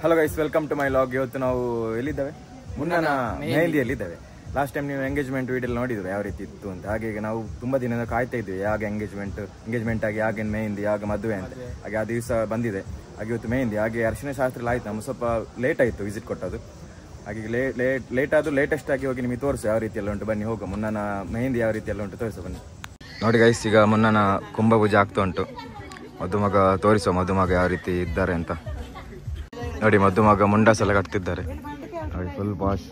Hello guys, welcome to my vlog. ಇವತ್ತು ನಾವು ಎಲ್ಲಿದ್ದೇವೆ? ಮುನ್ನಾನ ಮೆಹಂದಿಯಲ್ಲಿದ್ದೇವೆ. ಲಾಸ್ಟ್ ಟೈಮ್ ನೀವು ಎಂಗೇಜ್ಮೆಂಟ್ ವಿಡಿಯೋ ನೋಡಿದ್ರು ಯಾವ ರೀತಿ ಇತ್ತು ಅಂತ. ಹಾಗೆ ನಾವು ತುಂಬಾ ದಿನದ ಕಾಯ್ತಾ ಇದ್ವಿ, ಯಾಗ ಎಂಗೇಜ್ಮೆಂಟ್ ಆಗಿ ಯಾಗ ಮೆಹಂದಿ, ಯಾಗ ಮದುವೆ ಅಂತ. ಹಾಗೆ ಆ ದಿವಸ ಬಂದಿದೆ. ಹಾಗೆ ಇವತ್ತು ಮೆಹಂದಿ, ಹಾಗೆ ಅರಿಶಿನ ಶಾಸ್ತ್ರ ಆಯ್ತು. ನಮ್ಗೆ ಸ್ವಲ್ಪ ಲೇಟ್ ಆಯಿತು ವಿಸಿಟ್ ಕೊಟ್ಟದು. ಹಾಗೆ ಲೇಟ್ ಆದರೂ ಲೇಟೆಸ್ಟ್ ಆಗಿ ಹೋಗಿ ನಿಮಗೆ ತೋರಿಸು ಯಾವ ರೀತಿ ಎಲ್ಲ ಉಂಟು. ಬನ್ನಿ ಹೋಗೋ, ಮುನ್ನಾನ ಮೆಹಂದಿ ಯಾವ ರೀತಿ ಎಲ್ಲ ಉಂಟು ತೋರಿಸು ಬನ್ನಿ. ನೋಡಿ ಗೈಸ್, ಈಗ ಮುನ್ನಾನ ಕುಂಭಪೂಜೆ ಆಗ್ತಾ ಉಂಟು. ಮದುಮಗ ತೋರಿಸುವ, ಮದುಮಗ ಯಾವ ರೀತಿ ಇದ್ದಾರೆ ಅಂತ ನೋಡಿ. ಮದುಮಗ ಮುಂಡಾಸ್ ಎಲ್ಲ ಕಟ್ತಿದ್ದಾರೆ ನೋಡಿ, ಫುಲ್ ಬಾಶ್.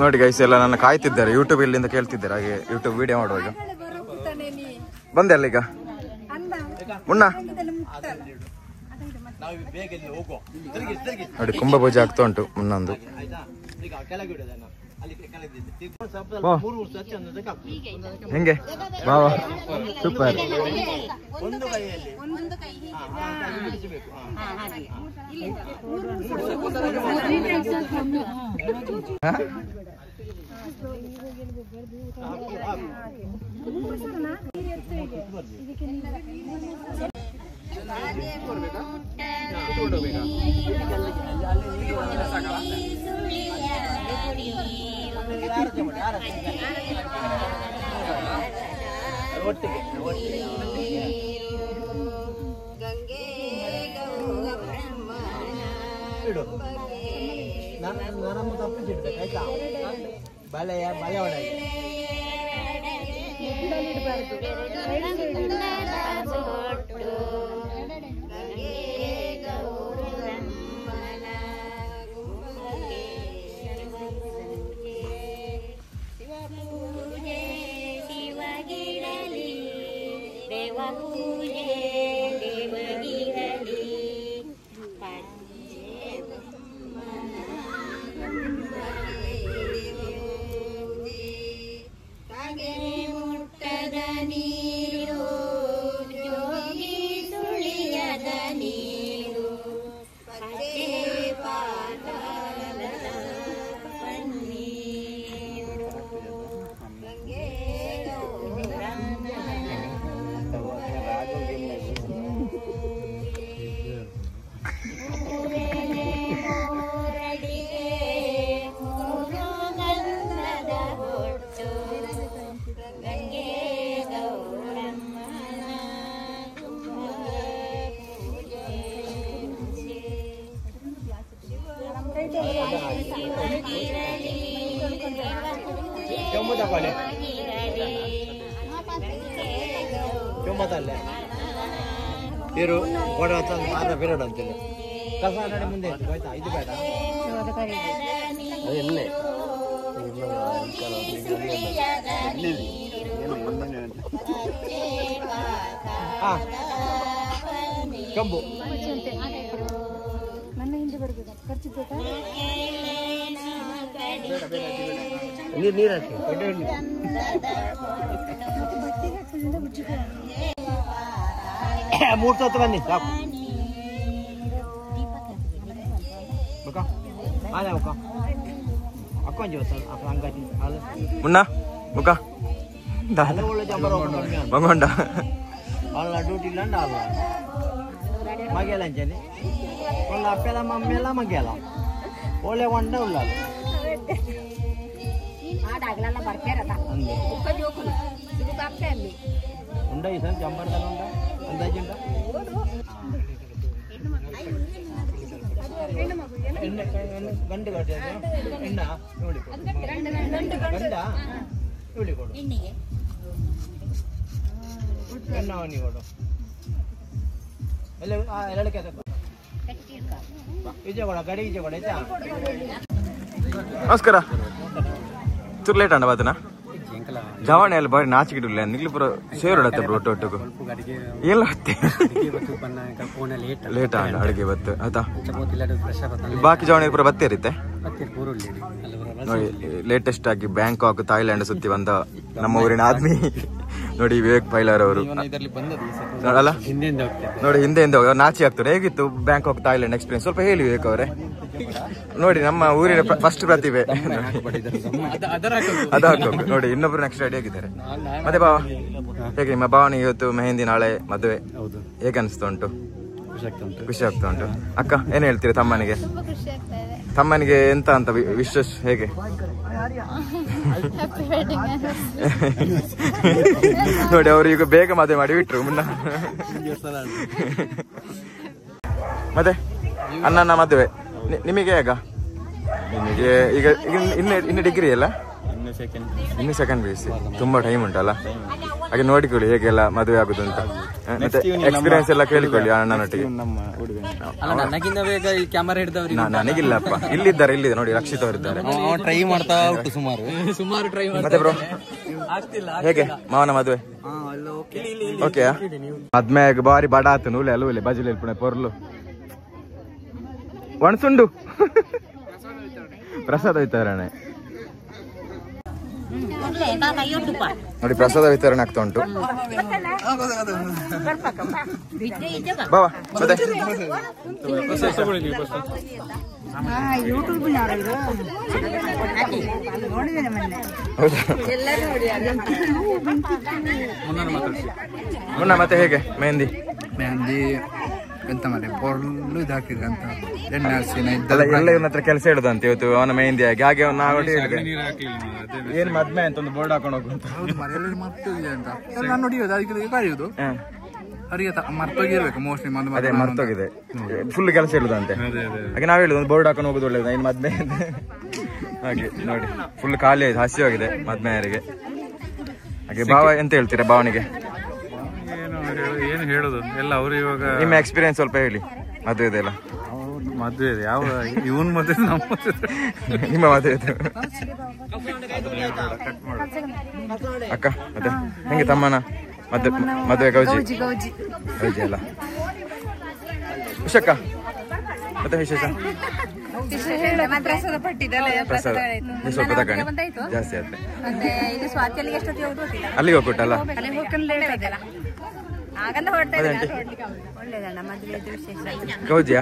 ನೋಡಿ ಗೈಸ್, ಎಲ್ಲ ನನ್ನ ಕಾಯ್ತಿದ್ದಾರೆ, ಯೂಟ್ಯೂಬ್ ಇಲ್ಲಿಂದ ಕೇಳ್ತಿದ್ದಾರೆ. ಹಾಗೆ ಯೂಟ್ಯೂಬ್ ವಿಡಿಯೋ ಮಾಡುವಾಗ ಬಂದೆ ಅಲ್ಲ ಈಗ ಮುನ್ನ ನೋಡಿ. ಕುಂಭಪೂಜೆ ಆಗ್ತಾ ಉಂಟು ಮುನ್ನೊಂದು. ಹೆಂಗೆ ಬಾವ? ಸೂಪರ್. ಇರು ಪೀರಿಯಡ್ ಅಂತಿಲ್ಲ ಕಸ ನಡೆ ಮುಂದೆ ಆಯ್ತಾ? ಇದು ಬೇಡ ಎಲ್ಲೇ ಕಂಬು ನೀರು ಹಾಕಿ ಮೂರ್ ಸತ್ತು ಬನ್ನಿ ಸಾಕು. ಮುನ್ನ ಮುಖ ಬಂಗೊಂಡ వాళ్ళ డ్యూటీలో ఉండాలి. మగేలంచండి వాళ్ళ అప్పేలా మమ్మేలా మగేలా ఓలే వంట ఉండాలి. ఉండయి సార్ జంబర్దలు ఉండ అందాజుంట ಗಂಡು ಕಟ್ಟಿ ಎಣ್ಣ ಗಂಡ ಇವಳಿ ಕೊಡು, ಎಣ್ಣ ಅವನಿಗೆ ಕೊಡು. ಎಲ್ಲಕ್ಕೆ ಈಜೆ ಕೊಡ, ಗಡಿ ಈಜೆ ಕೊಡ ಆಯ್ತಾ? ನಮಸ್ಕಾರ. ಚೂರು ಲೇಟ್ ಅಂಡ ಬಾತನ ಜವಾಣಿ ಎಲ್ಲ ಬಾರಿ ನಾಚಿಕಿಟ್ಟಿಲ್ಲ ನಿಗ್ಲಿ ಪುರ ಸೇರೋಡತ್ತೆ ಬ್ರೋ ಒಟ್ಟೊಟ್ಟಿಗೂ ಎಲ್ಲ ಲೇಟ್ ಆಗ ಅಡುಗೆ ಬತ್ತು ಆಯ್ತಾ? ಬಾಕಿ ಜವಾಣಿ ಪುರ ಬತ್ತೇ ಇರುತ್ತೆ ನೋಡಿ. ಲೇಟೆಸ್ಟ್ ಆಗಿ ಬ್ಯಾಂಕಾಕ್, ಥಾಯ್ಲ್ಯಾಂಡ್ ಸುತ್ತಿ ಬಂದ ನಮ್ಮ ಊರಿನ ಆದ್ಮಿ ನೋಡಿ, ವಿವೇಕ್ ಪೈಲರ್ ಅವರು ನೋಡಲ್ಲ ನೋಡಿ. ಹಿಂದೆ ನಾಚಿ ಆಗ್ತಾರೆ. ಹೇಗಿತ್ತು ಬ್ಯಾಂಕಾಕ್, ಥಾಯ್ಲ್ಯಾಂಡ್ ಎಕ್ಸ್ಪೀರಿಯನ್ಸ್? ಸ್ವಲ್ಪ ಹೇಳಿ ವಿವೇಕ್ ಅವರೇ. ನೋಡಿ ನಮ್ಮ ಊರಿನ ಫಸ್ಟ್ ಪ್ರತಿಭೆ ಅದಾಗಬೇಕು ನೋಡಿ. ಇನ್ನೊಬ್ರು ನೆಕ್ಸ್ಟ್ ರೆಡಿ ಆಗಿದ್ದಾರೆ. ಮತ್ತೆ ಭಾವ ಹೇಗೆ ನಿಮ್ಮ ಭಾವನೆ? ಇವತ್ತು ಮೆಹಂದಿ, ನಾಳೆ ಮದುವೆ, ಹೇಗೆ ಅನಿಸ್ತಾ ಉಂಟು? ಖುಷಿ ಆಗ್ತಾ ಉಂಟು. ಅಕ್ಕ ಏನ್ ಹೇಳ್ತೀರಿ ತಮ್ಮನಿಗೆ? ತುಂಬಾ ಖುಷಿ ಆಗ್ತಾ ಇದೆ. ತಮ್ಮನಿಗೆ ಎಂತ ಅಂತ ವಿಶೇಷ ಹೇಗೆ? ಹ್ಯಾಪಿ ವೆಡ್ಡಿಂಗ್ ನೋಡಿ ಅವರು ಈಗ ಬೇಗ ಮದುವೆ ಮಾಡಿ ಬಿಟ್ರು ಮುನ್ನ. ಮತ್ತೆ ಅಣ್ಣನ ಮದುವೆ ನಿಮಗೆ ಹೇಗ? ನಿಮಗೆ ಈಗ ಇನ್ನು ಡಿಗ್ರಿ ಅಲ್ಲ? ಇನ್ನು ಸೆಕೆಂಡ್ PUC. ತುಂಬಾ ಟೈಮ್ ಉಂಟಲ್ಲ, ಹಾಗೆ ನೋಡಿಕೊಳ್ಳಿ ಹೇಗೆಲ್ಲ ಮದುವೆ ಆಗುದು ಅಂತ. ಮತ್ತೆ ಎಕ್ಸ್ಪೀರಿಯನ್ಸ್ ಎಲ್ಲ ಕೇಳಿಕೊಳ್ಳಿ ಅಣ್ಣನೊಟ್ಟಿಗೆ. ನನಗಿಲ್ಲಪ್ಪ, ಇಲ್ಲಿದ್ದಾರೆ ನೋಡಿ ರಕ್ಷಿತ್ ಅವರಿದ್ದಾರೆ. ಟ್ರೈ ಮಾಡ್ತಾ ಉಂಟು ಸುಮಾರು ಟ್ರೈ. ಮತ್ತೆ ಬ್ರೋ ಹೇಗೆ ಮಾವನ ಮದುವೆ? ಓಕೆ. ಮದ್ಮೆ ಬಾರಿ ಬಡ ಆತು ನೂಲೆ ಅಲ್ಲೂಲೆ ಬಜಲಿ ಪುಣೆ ಪೊರ್ಲು ಒಣಸುಂಡು ಪ್ರಸಾದ ವಿತರಣೆ ನೋಡಿ, ಪ್ರಸಾದ ವಿತರಣೆ ಆಗ್ತಾ ಉಂಟು. ಬಾವಾ ಮತ್ತೆ ಮುನ್ನ ಮತ್ತೆ ಹೇಗೆ ಮೆಹಂದಿ ಎಂತ ಮನೆ ಪೊರ್ಲು ಇದಾಕಿದ್ರೆ ಅಂತ ಎಣ್ಣೆ ಎಲ್ಲ ಇವನ ಹತ್ರ ಕೆಲಸ ಹೇಳುದಂತ ಇವತ್ತು ಅವನ ಮೆಹಂದಿ ಆಗಿ ಹಾಗೆ ನಾವು ಹೇಳಿದೆ ಏನ್ ಮದ್ಮೆ ಅಂತ ಒಂದು ಬೋರ್ಡ್ ಹಾಕೊಂಡು ಹೋಗುವಂತ ಮರ್ತೋಗಿದೆ ಅಂತ ನಾನು ನೋಡಿಯೋದು ಅದಕ್ಕೆ ಕರೆಯುವುದು ಅವರಿಗೆ ಮರ್ತೋಗಿರ್ಬೇಕು ಮೋಸ್ಟ್ಲಿ. ಅದೇ ಮರ್ತೋಗಿದೆ, ಫುಲ್ ಕೆಲಸ ಹೇಳುದಂತೆ. ಹಾಗೆ ನಾವ್ ಹೇಳುದು ಒಂದು ಬೋರ್ಡ್ ಹಾಕೊಂಡು ಹೋಗುದು ಒಳ್ಳೇದು ಏನ್ ಮದ್ಮೆ ಹಾಗೆ ನೋಡಿ ಫುಲ್ ಖಾಲಿ ಆಯ್ತು, ಹಸಿವಾಗಿದೆ ಮದ್ಮೆಯರಿಗೆ. ಹಾಗೆ ಭಾವ ಎಂತ ಹೇಳ್ತೀರಾ ಭಾವನಿಗೆ? ಏನು ಹೇಳುದು ಎಲ್ಲ ಅವರು ಇವಾಗ ನಿಮ್ಮ ಎಕ್ಸ್ಪೀರಿಯನ್ಸ್ ಸ್ವಲ್ಪ ಹೇಳಿ ಮದುವೆದೆಲ್ಲ. ಮದುವೆ ಯಾವ ಇವನ್ ಮದುವೆ ನಿಮ್ಮ ಮದುವೆ ಅಕ್ಕ ಮತ್ತೆ ಹೆಂಗೆ ತಮ್ಮನ ಮದುವೆ ಗೌಜಿ ಅಲ್ಲ ವಿಷಕ್ಕ ಮತ್ತೆ ವಿಶೇಷ ಪ್ರಸಾದ ಸ್ವಲ್ಪ ತಗೊಂಡು ಜಾಸ್ತಿ ಆದ್ರೆ ಅಲ್ಲಿಗೆ ಹೋಗ್ಬಿಟ್ಟಲ್ಲ ಗೌಜಿಯಾ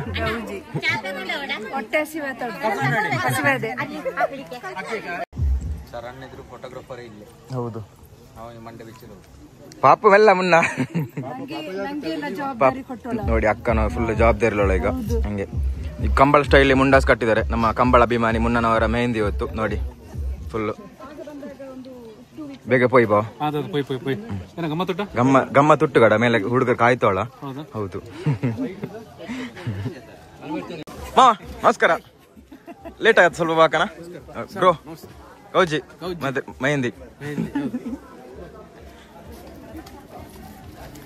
ಹೌದು ಪಾಪವೆಲ್ಲ ಮುನ್ನ ನೋಡಿ ಅಕ್ಕನ ಫುಲ್ ಜವಾಬ್ದಾರಿ ಈಗ ಹಂಗೆ ಈ ಕಂಬಳ ಸ್ಟೈಲ್ ಮುಂಡಾಸ್ ಕಟ್ಟಿದ್ದಾರೆ ನಮ್ಮ ಕಂಬಳ ಅಭಿಮಾನಿ ಮುನ್ನನವರ ಮೆಹಂದಿ ಇವತ್ತು ನೋಡಿ ಫುಲ್ ಬೇಗ ಪೋಯ್ ಬಾ ಗಮ್ಮ ತುಟ್ಟುಗಡ ಮೇಲೆ ಹುಡುಗರು ಕಾಯ್ತೋಳ. ಹೌದು ಮಾ ನಮಸ್ಕಾರ, ಲೇಟ್ ಆಗತ್ತೆ ಸ್ವಲ್ಪ ಬಾಕನ ಬ್ರೋ. ಗೌಜಿ ಮತ್ತೆ ಮೆಹಂದಿ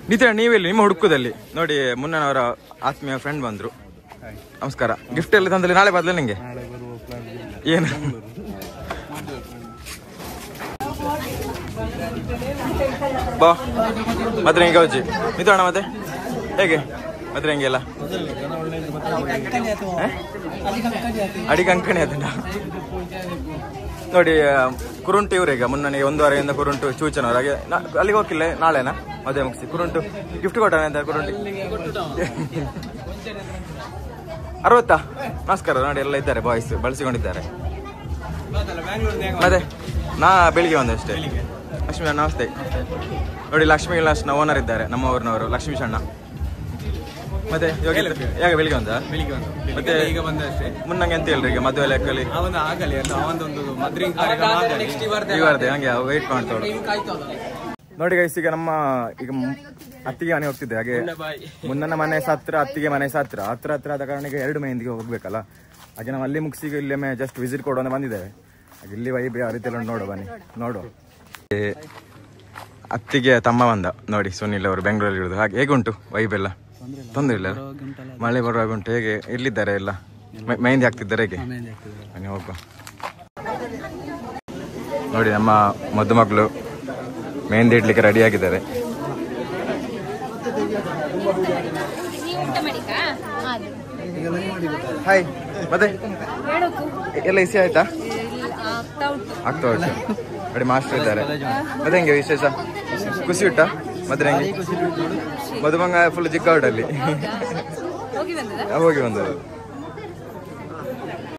ನಿತ್ಯ ನೀವೆಲ್ಲಿ ನಿಮ್ಮ ಹುಡುಕದಲ್ಲಿ ನೋಡಿ ಮುನ್ನನವರ ಆತ್ಮೀಯ ಫ್ರೆಂಡ್ ಬಂದ್ರು. ನಮಸ್ಕಾರ. ಗಿಫ್ಟ್ ಎಲ್ಲ ತಂದಲ್ಲಿ ನಾಳೆ ಬದಲ ನಿಂಗೆ ಏನು ಬಾ ಮದ್ರಂಗಿ ಗೌಜಿ ಮಿತ್ರಣ್ಣ ಮತ್ತೆ ಹೇಗೆ ಮದ್ರಂಗಿ ಎಲ್ಲ ಅಡಿಗೆ ಅಂಕಣಿ ಅದನ್ನ ನೋಡಿ ಕುರುಂಟು ಇವ್ರೀಗ ಮುನ್ನನಿಗೆ 1 ವಾರದಿಂದ ಕುರುಂಟು ಚೂಚನವ್ರು ಹಾಗೆ ಅಲ್ಲಿಗೆ ಹೋಗಿಲ್ಲ ನಾಳೆನಾ ಮದುವೆ ಮುಗಿಸಿ ಕುರುಂಟು ಗಿಫ್ಟ್ ಕೊಟ್ಟಾನೆ ಅಂತ ಕುರುಂಟಿ 60. ನಮಸ್ಕಾರ ನೋಡಿ ಎಲ್ಲ ಇದ್ದಾರೆ ಬಾಯ್ಸ್ ಬಳಸಿಕೊಂಡಿದ್ದಾರೆ. ಮತ್ತೆ ನಾ ಬೆಳಿಗ್ಗೆ ಬಂದಷ್ಟೇ. ಲಕ್ಷ್ಮೀ ಅಣ್ಣ ನಮಸ್ತೆ ನೋಡಿ, ಲಕ್ಷ್ಮೀ ವಿಲಾಸ್ನ ಓನರ್ ಇದ್ದಾರೆ ನಮ್ಮ ಊರಿನವರು ಲಕ್ಷ್ಮೀ ಅಣ್ಣ. ಮತ್ತೆ ಯಾಗ ಬೆಳಿಗ್ಗೆ ಬಂದ ಮತ್ತೆ ಈಗ ಬಂದಷ್ಟೇ. ಮುನ್ನಂಗೆ ಅಂತ ಹೇಳ್ರಿ ಈಗ ಮದುವೆ ಲೆಕ್ಕಲ್ಲಿ ಹಂಗೆ ವೇಟ್ ಮಾಡ್ತಾವೆ ನೋಡಿ ಗೈಸ್. ಈಗ ನಮ್ಮ ಈಗ ಅತ್ತಿಗೆ ಮನೆ ಹೋಗ್ತಿದ್ದೆ, ಹಾಗೆ ಮುನ್ನನ ಮನೆ ಹತ್ರ ಅತ್ತಿಗೆ ಮನೆ ಹತ್ರ ಆದ ಕಾರಣಕ್ಕೆ 2 ಮೆಹಂದಿಗೆ ಹೋಗ್ಬೇಕಲ್ಲ, ಹಾಗೆ ನಾವು ಅಲ್ಲಿ ಮುಗಿಸಿ ಇಲ್ಲೇ ಜಸ್ಟ್ ವಿಸಿಟ್ ಕೊಡೋಣ ಬಂದಿದ್ದೇವೆ. ಹಾಗೆ ಇಲ್ಲಿ ವೈಬ್ ಯಾವ ರೀತಿ ಎಲ್ಲ ನೋಡುವ ಬನ್ನಿ ನೋಡುವ. ಅತ್ತಿಗೆ ತಮ್ಮ ಬಂದ ನೋಡಿ ಸುನಿಲ್ ಅವರು ಬೆಂಗಳೂರಲ್ಲಿ ಇರೋದು. ಹಾಗೆ ಹೇಗುಂಟು ವೈಬ್ ಎಲ್ಲ? ತೊಂದರೆ ಇಲ್ಲ, ಮಳೆ ಬರುವಾಗ ಉಂಟು. ಹೇಗೆ ಎಲ್ಲಿದ್ದಾರೆ ಎಲ್ಲ ಮೆಹಂದಿ ಹಾಕ್ತಿದ್ದಾರೆ ಹೇಗೆ? ಹಾಗೆ ಹೋಗುವ ನೋಡಿ. ನಮ್ಮ ಮದುಮಗಳು ಮೆಹಂದಿ ಇಡ್ಲಿಕ್ಕೆ ರೆಡಿ ಆಗಿದ್ದಾರೆ. ಹಾಯ್ ಮತ್ತೆ ಎಲ್ಲ ಇಸಿ ಆಯ್ತಾ? ಆಗ್ತಾ ಉಂಟು ನೋಡಿ, ಮಾಸ್ಟರ್ ಇದ್ದಾರೆ. ಮತ್ತೆ ಹೆಂಗೆ ವಿಶೇಷ? ಖುಷಿ ಉಂಟ ಮತ್ತೆ ಹೆಂಗೆ? ಮದುಮಂಗ ಫುಲ್ ಚಿಕ್ಕೌಡಲ್ಲಿ ಹೋಗಿ ಬಂದದ್ದು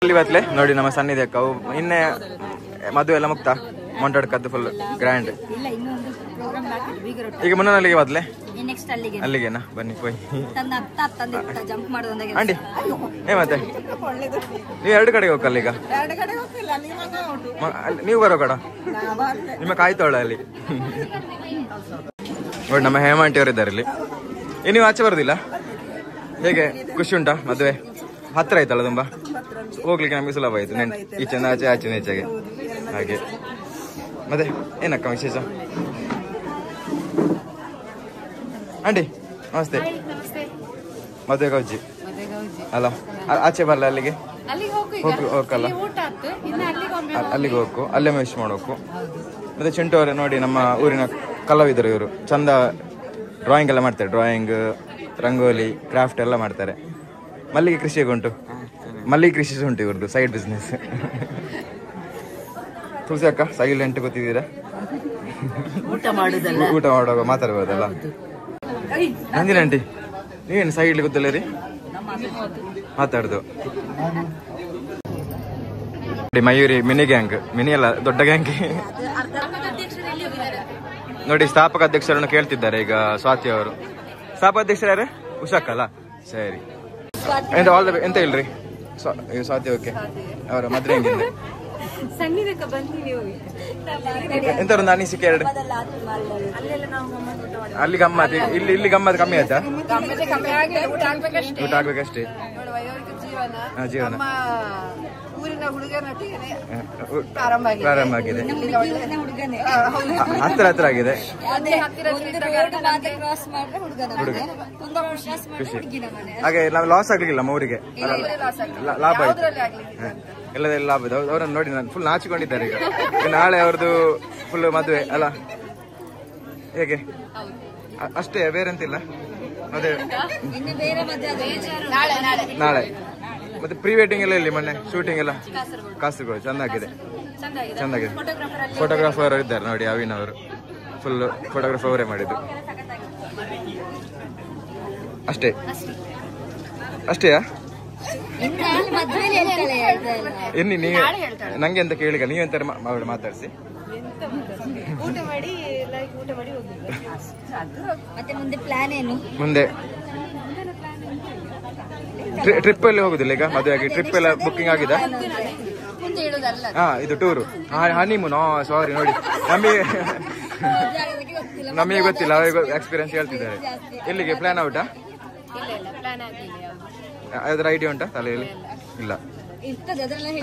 ಇಲ್ಲಿ ಬತ್ಲೆ ನೋಡಿ. ನಮ್ಮ ಸನ್ನಿಧಿ ಅಕ್ಕ ಇನ್ನೇ ಮದುವೆ ಎಲ್ಲ ಮುಕ್ತ ಮೊಂಟಾಡ್ಕದ್ದು ಫುಲ್ ಗ್ರ್ಯಾಂಡ್. ಈಗ ಮುನ್ನಲ್ಲಿಗೆ ಬದ್ಲೆ ನೆಕ್ಸ್ಟ್ ಅಲ್ಲಿಗೆ ಅಲ್ಲಿಗೆನಾ ಬನ್ನಿ ಹೋಯ್ ಜಂಪ್ ಮಾಡೋದಂದಾಗ ಆಂಟಿ ಏ ಮತ್ತೆ ನೀವು ಎರಡು ಕಡೆಗೆ ಹೋಗಲ್ಲ ಈಗ ನೀವು ಬರೋ ಕಡ ನಿಮ್ಮ ಕಾಯ್ತಾಳ ಅಲ್ಲಿ ನೋಡಿ ನಮ್ಮ ಹೇಮಾಂಟಿ ಅವರು ಇದ್ದಾರೆ ಇಲ್ಲಿ ನೀವು ಆಚೆ ಬರೋದಿಲ್ಲ ಹೇಗೆ ಖುಷಿ ಉಂಟಾ ಮದುವೆ ಹತ್ರ ಆಯ್ತಲ್ಲ ತುಂಬಾ ಹೋಗ್ಲಿಕ್ಕೆ ನಮಗೆ ಸುಲಭ ಆಯ್ತು ಈಚೆನ ಆಚೆ ಆಚೆನ ಈಚೆಗೆ ಹಾಗೆ ಮತ್ತೆ ಏನಕ್ಕ ವಿಶೇಷ ಆಂಟಿ ನಮಸ್ತೆ ಮದುವೆ ಗೌಜಿ ಅಲ್ಲ ಆಚೆ ಬರಲ್ಲ ಅಲ್ಲಿಗೆ ಹೋಗಲ್ಲ ಅಲ್ಲಿಗೆ ಹೋಗ್ಕು ಅಲ್ಲೇ ವಿಶ್ ಮಾಡೋಕು ಮತ್ತೆ ಚಿಂಟು ಅವರೇ ನೋಡಿ ನಮ್ಮ ಊರಿನ ಕಲಾವಿದರು ಇವರು ಚಂದ ಡ್ರಾಯಿಂಗ್ ಎಲ್ಲ ಮಾಡ್ತಾರೆ ಡ್ರಾಯಿಂಗ್ ರಂಗೋಲಿ ಕ್ರಾಫ್ಟ್ ಎಲ್ಲ ಮಾಡ್ತಾರೆ ಮಲ್ಲಿಗೆ ಕೃಷಿ ಉಂಟು ಮಲ್ಲಿಗೆ ಕೃಷಿ ಉಂಟು ಇವ್ರದ್ದು ಸೈಡ್ ಬಿಸ್ನೆಸ್ ತುಳಸಿ ಅಕ್ಕ ಸೈಲೆಂಟ್ ಗೊತ್ತಿದ್ದೀರಾ ಊಟ ಮಾಡುವಾಗ ಮಾತಾಡ್ಬೋದಲ್ಲ ನಂದಿನ ಆಂಟಿ ನೀವೇನು ಸೈಡ್ ಗೊತ್ತಲ್ಲ ರೀ ಮಾತಾಡುದು ಮಯೂರಿ ಮಿನಿ ಗ್ಯಾಂಗ್ ಮಿನಿ ಅಲ್ಲ ದೊಡ್ಡ ಗ್ಯಾಂಗ್ ನೋಡಿ ಸ್ಥಾಪಕ ಅಧ್ಯಕ್ಷರನ್ನು ಕೇಳ್ತಿದ್ದಾರೆ ಈಗ ಸ್ವಾತಿ ಅವರು ಸ್ಥಾಪಕ ಅಧ್ಯಕ್ಷರ ಯಾರೇ ಉಷಾಕ್ ಅಲ್ಲ ಸರಿ ಎಂತ ಇಲ್ರಿ ಸ್ವಾತಿ ಓಕೆ ಅವರ ಮದ್ವೆ ಹೆಂಗಿದೆ ಎಂತ ಒಂದು ಅನಿಸಿಕೆ ಎರಡು ಅಲ್ಲಿ ಗಮ್ಮತ್ ಇಲ್ಲಿ ಗಮ್ಮತ್ ಕಮ್ಮಿ ಆಯ್ತಾ ಊಟ ಆಗ್ಬೇಕಷ್ಟೇ ಜೀವನ ಪ್ರಾರಂಭ ಆಗಿದೆ ಹತ್ರ ಆಗಿದೆ ಖುಷಿ ಹಾಗೆ ನಾವು ಲಾಸ್ ಆಗ್ಲಿಕ್ಕಿಲ್ಲ ಊರಿಗೆ ಲಾಭ ಆಯ್ತು ಎಲ್ಲದೆಲ್ಲ ಲಾಭ ಇದೆ ಅವರನ್ನು ನೋಡಿ ನಾನು ಫುಲ್ ನಾಚಿಕೊಂಡಿದ್ದಾರೆ ಈಗ ನಾಳೆ ಅವ್ರದ್ದು ಫುಲ್ ಮದುವೆ ಅಲ್ಲ ಹೇಗೆ ಅಷ್ಟೇ ಬೇರೆಂತಿಲ್ಲ ಅದೇ ನಾಳೆ ಮತ್ತೆ ಪ್ರೀ ವೆಡ್ಡಿಂಗ್ ಎಲ್ಲ ಇಲ್ಲಿ ಮೊನ್ನೆ ಶೂಟಿಂಗ್ ಎಲ್ಲ ಕಾಸರಗೋಡು ಚೆನ್ನಾಗಿದೆ ಫೋಟೋಗ್ರಾಫರ್ ಇದ್ದಾರೆ ನೋಡಿ ಅವಿನ್ ಅವರು ಫುಲ್ ಫೋಟೋಗ್ರಾಫರ್ ಅವರೇ ಮಾಡಿದ್ದು ಅಷ್ಟೇಯಾ ಎನ್ನಿ ನೀವು ನಂಗೆ ಅಂತ ಕೇಳಿಗ ನೀವೆಂತ ಮಾತಾಡಿಸಿ ಮುಂದೆ ಟ್ರಿಪ್ ಅಲ್ಲಿ ಹೋಗುದಿಲ್ಲ ಈಗ ಮದುವೆ ಆಗಿ ಟ್ರಿಪ್ ಎಲ್ಲ ಬುಕ್ಕಿಂಗ್ ಆಗಿದೆ ಇದು ಟೂರು ಹನಿಮೂನ್ ಸಾರಿ ನೋಡಿ ನಮಗೆ ಗೊತ್ತಿಲ್ಲ ಅವರಿಗೆ ಎಕ್ಸ್ಪೀರಿಯನ್ಸ್ ಹೇಳ್ತಿದ್ದಾರೆ ಎಲ್ಲಿಗೆ ಪ್ಲಾನ್ ಔಟಾ ಯಾವ್ದಾರ ಐಡಿಯಾ ಉಂಟಾ ತಲೆಯಲ್ಲಿ ಇಲ್ಲ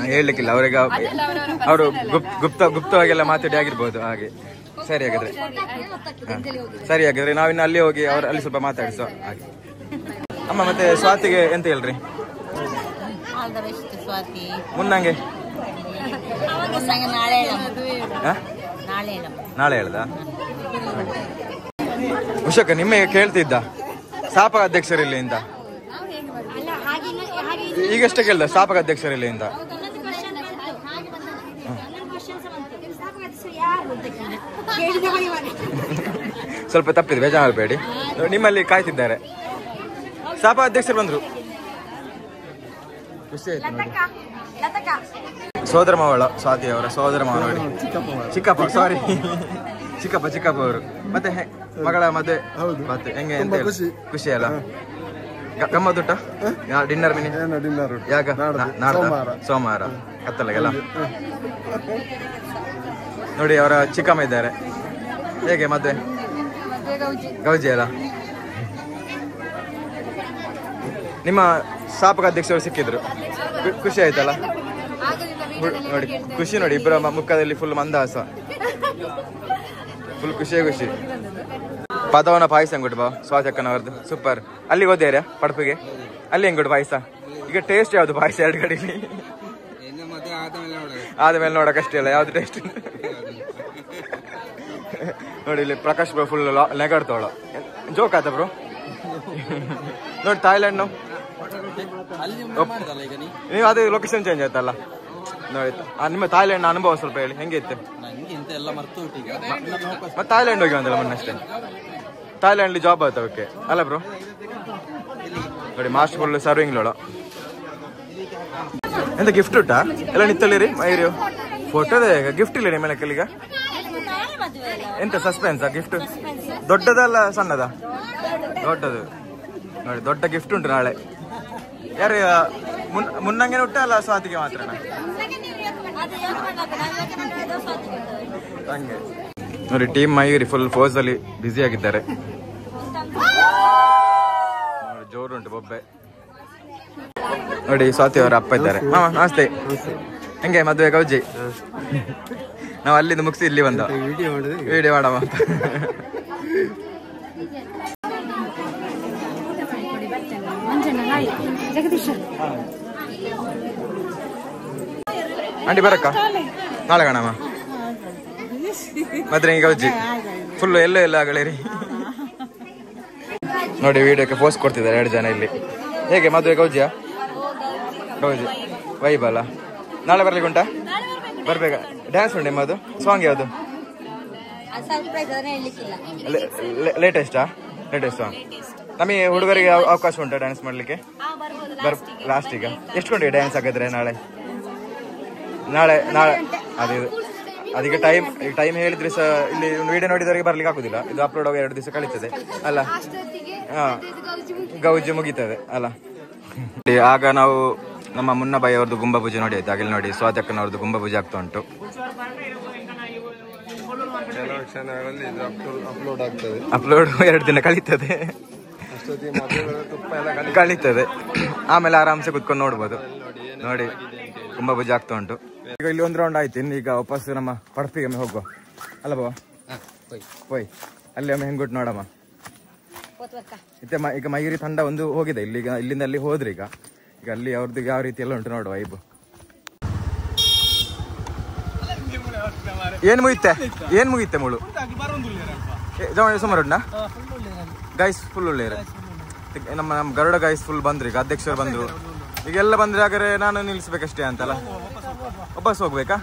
ಹೇಳಲಿಕ್ಕಿಲ್ಲ ಅವರಿಗೆ ಅವರು ಗುಪ್ತವಾಗೆಲ್ಲ ಮಾತಾಡಿ ಆಗಿರ್ಬೋದು ಹಾಗೆ ಸರಿ ಹಾಗಾದ್ರೆ ನಾವಿನ್ನು ಅಲ್ಲಿ ಹೋಗಿ ಅವ್ರು ಅಲ್ಲಿ ಸ್ವಲ್ಪ ಮಾತಾಡಿಸೋ ಹಾಗೆ ಅಮ್ಮ ಮತ್ತೆ ಸ್ವಾತಿಗೆ ಎಂತ ಹೇಳ್ರಿ ಮುನ್ನಂಗೆ ನಾಳೆ ಹೇಳ್ದ ಉಷಕ್ಕ ನಿಮಗೆ ಕೇಳ್ತಿದ್ದ ಸ್ಥಾಪಕ ಅಧ್ಯಕ್ಷರಿಲ್ಲ ಅಂತ ಈಗಷ್ಟೇ ಕೇಳ್ದ ಸ್ಥಾಪಕ ಅಧ್ಯಕ್ಷರಿಲ್ಲ ಅಂತ ಸ್ವಲ್ಪ ತಪ್ಪಿದೆ ಬೇಜಾರಾಗಬೇಡಿ ನಿಮ್ಮಲ್ಲಿ ಕಾಯ್ತಿದ್ದಾರೆ ಸ್ಥಾಪಕ ಅಧ್ಯಕ್ಷರು ಬಂದ್ರು ಖುಷಿ ಆಯ್ತು ಸೋದರ ಮಾವಳ ಸ್ವಾತಿ ಅವರ ಸೋದರ ಮಾವ ನೋಡಿ ಚಿಕ್ಕಪ್ಪ ಸಾರಿ ಚಿಕ್ಕಪ್ಪ ಅವರು ಮತ್ತೆ ಮಗಳ ಮದುವೆ ಮತ್ತೆ ಹೆಂಗೆ ಎಂತ ಖುಷಿ ಅಲ್ಲ ಗಮ್ಮತ್ತುಂಟ ಡಿನ್ನರ್ ಮಿನಿ ಯಾಕ ಸೋಮವಾರ ಕತ್ತಲೆಗೆಲ್ಲ ನೋಡಿ ಅವರ ಚಿಕ್ಕಮ್ಮ ಇದ್ದಾರೆ ಹೇಗೆ ಮದುವೆ ಗೌಜಿ ಅಲ್ಲ ನಿಮ್ಮ ಸ್ಥಾಪಕ ಅಧ್ಯಕ್ಷರು ಸಿಕ್ಕಿದ್ರು ಖುಷಿ ಆಯ್ತಲ್ಲ ನೋಡಿ ಖುಷಿ ನೋಡಿ ಇಬ್ಬರ ಮುಖದಲ್ಲಿ ಫುಲ್ ಮಂದಹಾಸ ಫುಲ್ ಖುಷಿ ಪದವನ ಪಾಯಸ ಹೆಂಗ್ ಬಾ ಸ್ವಾತಿ ಅಕ್ಕನವ್ರದ್ದು ಸೂಪರ್ ಅಲ್ಲಿಗೆ ಹೋದ್ಯಾರ ಪಡಪಿಗೆ ಅಲ್ಲಿ ಹೆಂಗ್ ಪಾಯಸ ಈಗ ಟೇಸ್ಟ್ ಯಾವ್ದು ಪಾಯಸ ಎರಡು ಕಡೆಯಲ್ಲಿ ಆದ್ಮೇಲೆ ನೋಡಕಷ್ಟೇ ಅಲ್ಲ ಯಾವ್ದು ಟೇಸ್ಟ್ ನೋಡಿ ಇಲ್ಲಿ ಪ್ರಕಾಶ್ ಬ್ರೋ ಫುಲ್ ನೆಗಾಡ್ತವಳ ಜೋಕ್ ಆತ ಬ್ರೋ ನೋಡಿ ಥಾಯ್ಲೆಂಡ್ ನೀವು ಅದೇ ಲೊಕೇಶನ್ ಚೇಂಜ್ ಆಯ್ತಲ್ಲ ನೋಡಿ ನಿಮ್ಮ ಥಾಯ್ಲೆಂಡ್ ಅನುಭವ ಸ್ವಲ್ಪ ಹೇಳಿ ಹೆಂಗೆ ಇತ್ತು ಮತ್ತೆ ಥಾಯ್ಲೆಂಡ್ ಹೋಗಿ ಬಂದಲ್ಲ ಮೊನ್ನಷ್ಟೇ ಥಾಯ್ಲೆಂಡ್ ಜಾಬ್ ಆಯ್ತು ಅವಕ್ಕೆ ಅಲ್ಲ ಬ್ರೋ ನೋಡಿ ಮಾಸ್ಟರ್ ಫುಲ್ ಸರ್ವಿಂಗ್ ಲೋಳ ಎಂತ ಗಿಫ್ಟ್ ಉಂಟಾ ಎಲ್ಲ ನಿತ್ತಲ್ಲಿರಿ ಮೈರಿ ಫೋಟೋದೇ ಗಿಫ್ಟ್ ಇಲ್ಲ ನಿಮ್ಮ ಲೆಕ್ಕಲ್ಲಿಗ ಎಂತ ಸಸ್ಪೆನ್ಸ್ ಗಿಫ್ಟ್ ದೊಡ್ಡದಲ್ಲ ಸಣ್ಣದ ದೊಡ್ಡದು ನೋಡಿ ದೊಡ್ಡ ಗಿಫ್ಟ್ ಉಂಟು ನಾಳೆ ಯಾರು ಮುನ್ನಂಗೆ ಉಂಟ ಅಲ್ಲ ಸ್ವಾತಿಗೆ ಮಾತ್ರ ಹಂಗೆ ನೋಡಿ ಟೀಮ್ ಮಯೂರಿ ಫುಲ್ ಫೋರ್ಸ್ ಅಲ್ಲಿ ಬ್ಯುಸಿ ಆಗಿದ್ದಾರೆ ನೋಡಿ ಜೋರುಂಟು ಬೊಬ್ಬೆ ನೋಡಿ ಸ್ವಾತಿ ಅವರ ಅಪ್ಪ ಇದ್ದಾರೆ ಮಾಮ ನಮಸ್ತೆ ಹೆಂಗೆ ಮದುವೆ ಗೌಜಿ ನಾವು ಅಲ್ಲಿಂದ ಮುಗಿಸಿ ಇಲ್ಲಿ ಬಂದ ವಿಡಿಯೋ ಮಾಡಮ್ಮ ಅಂತ ಆಂಟಿ ಬರಕ್ಕ ನಾಳೆ ಕಾಣಮ್ಮ ಮದ್ರೆ ಗೌಜಿ ಫುಲ್ ಎಲ್ಲ ಗಳಿರಿ ನೋಡಿ ವಿಡಿಯೋಕ್ಕೆ ಪೋಸ್ಟ್ ಕೊಡ್ತಿದ್ದಾರೆ 2 ಜನ ಇಲ್ಲಿ ಹೇಗೆ ಮದುವೆ ಗೌಜಿಯಾ ಗೌಜಿ ವೈಬ್ ಅಲ್ಲ ನಾಳೆ ಬರ್ಲಿಕ್ಕೆ ಉಂಟಾ ಬರ್ಬೇಕಾ ಡ್ಯಾನ್ಸ್ ಉಂಟು ನಿಮ್ಮದು ಸಾಂಗ್ ಯಾವುದು ಲೇಟೆಸ್ಟ್ ಸಾಂಗ್ ನಮಗೆ ಹುಡುಗರಿಗೆ ಅವಕಾಶ ಉಂಟಾ ಡ್ಯಾನ್ಸ್ ಮಾಡ್ಲಿಕ್ಕೆ ಲಾಸ್ಟಿಗ ಎಷ್ಟು ಗಂಟೆಗೆ ಡ್ಯಾನ್ಸ್ ಆಗಿದ್ರೆ ನಾಳೆ ಅದಕ್ಕೆ ಟೈಮ್ ಹೇಳಿದ್ರೆ ಸಹ ಇಲ್ಲಿ ವಿಡಿಯೋ ನೋಡಿದವರಿಗೆ ಬರ್ಲಿಕ್ಕೆ ಆಗುದಿಲ್ಲ ಇದು ಅಪ್ಲೋಡ್ ಆಗಿ 2 ದಿವಸ ಕಳೀತದೆ ಅಲ್ಲ ಗೌಜಿ ಮುಗೀತದೆ ಅಲ್ಲ ಆಗ ನಾವು ನಮ್ಮ ಮುನ್ನಬಾಯಿ ಅವ್ರದ್ದು ಗುಂಬ ಪೂಜೆ ನೋಡಿ ಆಯ್ತು ಆಗಲಿ ನೋಡಿ ಸ್ವಾತಕ್ಕನವ್ರದ್ದು ಗುಂಬ ಪೂಜೆ ಆಗ್ತಾ ಉಂಟು ಅಪ್ಲೋಡ್ 2 ದಿನ ಕಳೀತದೆ ಆಮೇಲೆ ಆರಾಮ್ಸೆ ಕುತ್ಕೊಂಡು ನೋಡ್ಬೋದು ನೋಡಿ ಗುಂಬ ಪೂಜೆ ಆಗ್ತಾ ಉಂಟು ಈಗ ಇಲ್ಲಿ 1 ರೌಂಡ್ ಆಯ್ತು ಇನ್ನು ಈಗ ವಾಪಸ್ ನಮ್ಮ ಪಡಪಿಗೆ ಒಮ್ಮೆ ಹೋಗುವ ಅಲ್ಲ ಬಾವ ಹೋಯ್ ಅಲ್ಲಿ ಒಮ್ಮೆ ಹೆಂಗುಟ್ಟು ನೋಡಮ್ಮ ಈಗ ಮಯೂರಿ ತಂಡ ಒಂದು ಹೋಗಿದೆ ಇಲ್ಲಿಂದ ಅಲ್ಲಿ ಹೋದ್ರಿ ಈಗ ಅಲ್ಲಿ ಅವ್ರದ್ದು ಯಾವ ರೀತಿ ಎಲ್ಲ ಉಂಟು ನೋಡುವ ವೈಬ್ ಏನ್ ಮುಗಿತ್ತೆ ಮುಳು ಸುಮಾರು ಉಂಟಾ ಗೈಸ್ ಫುಲ್ ಒಳ್ಳೆಯ ನಮ್ಮ ಗರುಡ ಗೈಸ್ ಫುಲ್ ಬಂದ್ರು ಈಗ ಅಧ್ಯಕ್ಷರು ಬಂದ್ರು ಈಗೆಲ್ಲ ಬಂದ್ರೆ ಹಾಗಾದ್ರೆ ನಾನು ನಿಲ್ಲಿಸ್ಬೇಕಷ್ಟೇ ಅಂತಲ್ಲ ವಾಪಸ್ ಹೋಗ್ಬೇಕಾ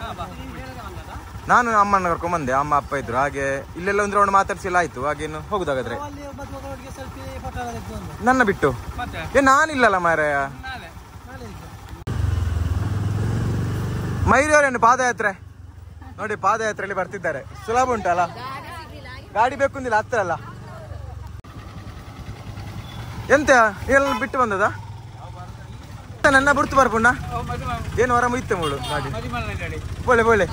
ನಾನು ಅಮ್ಮನ ಕರ್ಕೊಂಡ್ ಬಂದೆ ಅಮ್ಮ ಅಪ್ಪ ಇದ್ರು ಹಾಗೆ ಇಲ್ಲೆಲ್ಲ 1 ರೌಂಡ್ ಮಾತಾಡ್ಸಿಲ್ಲ ಆಯ್ತು ಹಾಗೇನು ಹೋಗುದಾಗಾದ್ರೆ ನನ್ನ ಬಿಟ್ಟು ನಾನಿಲ್ಲಲ್ಲ ಮಾರಾಯ ಮಯೂರಿ ಅವರೇನು ಪಾದಯಾತ್ರೆ ನೋಡಿ ಪಾದಯಾತ್ರೆಯಲ್ಲಿ ಬರ್ತಿದ್ದಾರೆ ಸುಲಭ ಉಂಟಲ್ಲ ಗಾಡಿ ಬೇಕುಂದಿಲ್ಲ ಹತ್ರ ಅಲ್ಲ ಎಂತ ಎಲ್ಲ ಬಿಟ್ಟು ಬಂದದ ನನ್ನ ಬಿಡ್ತು ಬರ್ಪುಣ್ಣ ಏನು ಹೊರ ಮುಯ್ತೆ ಮೂಳು ಗಾಡಿ ಬೋಳೆ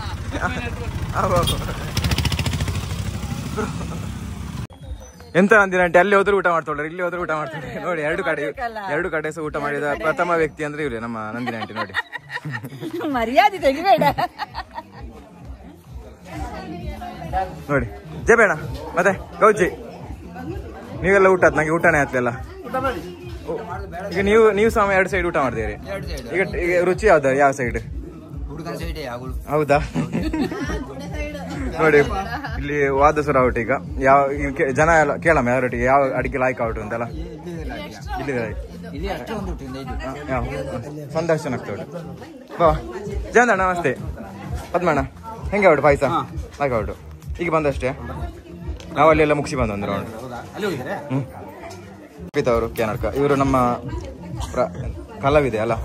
ಎಂತ ಅಂದಿನ ಆಂಟಿ ಅಲ್ಲಿ ಹೋದ್ರು ಊಟ ಮಾಡ್ತಾಳೆ ಇಲ್ಲಿ ಹೋದ್ರು ಊಟ ಮಾಡ್ತಾಳೆ ನೋಡಿ 2 ಕಡೆ ಸಹ ಊಟ ಮಾಡಿದ ಪ್ರಥಮ ವ್ಯಕ್ತಿ ಅಂದ್ರೆ ಇವ್ರೆ ನಮ್ಮ ನಂದಿನಿ ಆಂಟಿ ನೋಡಿ ಮರ್ಯಾದೆ ತೆಗಿಬೇಡ ನೋಡಿ ಜಯಬೇಡ ಮತ್ತೆ ಗೌಜಿ ನೀವೆಲ್ಲ ಊಟ ನಂಗೆ ಊಟನೇ ಆಯ್ತಲ್ಲ ಈಗ ನೀವು ಸಮ 2 ಸೈಡ್ ಊಟ ಮಾಡ್ತೀರಿ ಈಗ ರುಚಿ ಯಾವ್ದು ಯಾವ ಸೈಡ್ ಹೌದಾ ನೋಡಿ ಇಲ್ಲಿ ವಾದ ಸುರ ಔಟ್ ಈಗ ಯಾವ ಜನ ಎಲ್ಲ ಕೇಳಮ್ಮ ಯಾರೊಟ್ಟಿಗೆ ಯಾವ ಅಡಿಕೆ ಲಾಯ್ಕ್ ಔಟ್ ಅಂತಲ್ಲ ಇಲ್ಲಿ ಸಂದರ್ಶನ ಆಗ್ತಾ ಉಂಟು ಬಾ ಜನ ನಮಸ್ತೆ ಪದ್ಮಣ್ಣ ಹೆಂಗೆ ಔಟ್ ಪಾಯಸ ಲಾಯ್ಕ್ ಔಟು ಈಗ ಬಂದಷ್ಟೇ ನಾವು ಅಲ್ಲೆಲ್ಲ ಮುಗಿಸಿ ಬಂದ 1 ರೌಂಡ್ ಅವರು ಕೇನಡ್ಕ ಇವರು ನಮ್ಮ ಕಲಾವಿದೆ ಅಲ್ಲ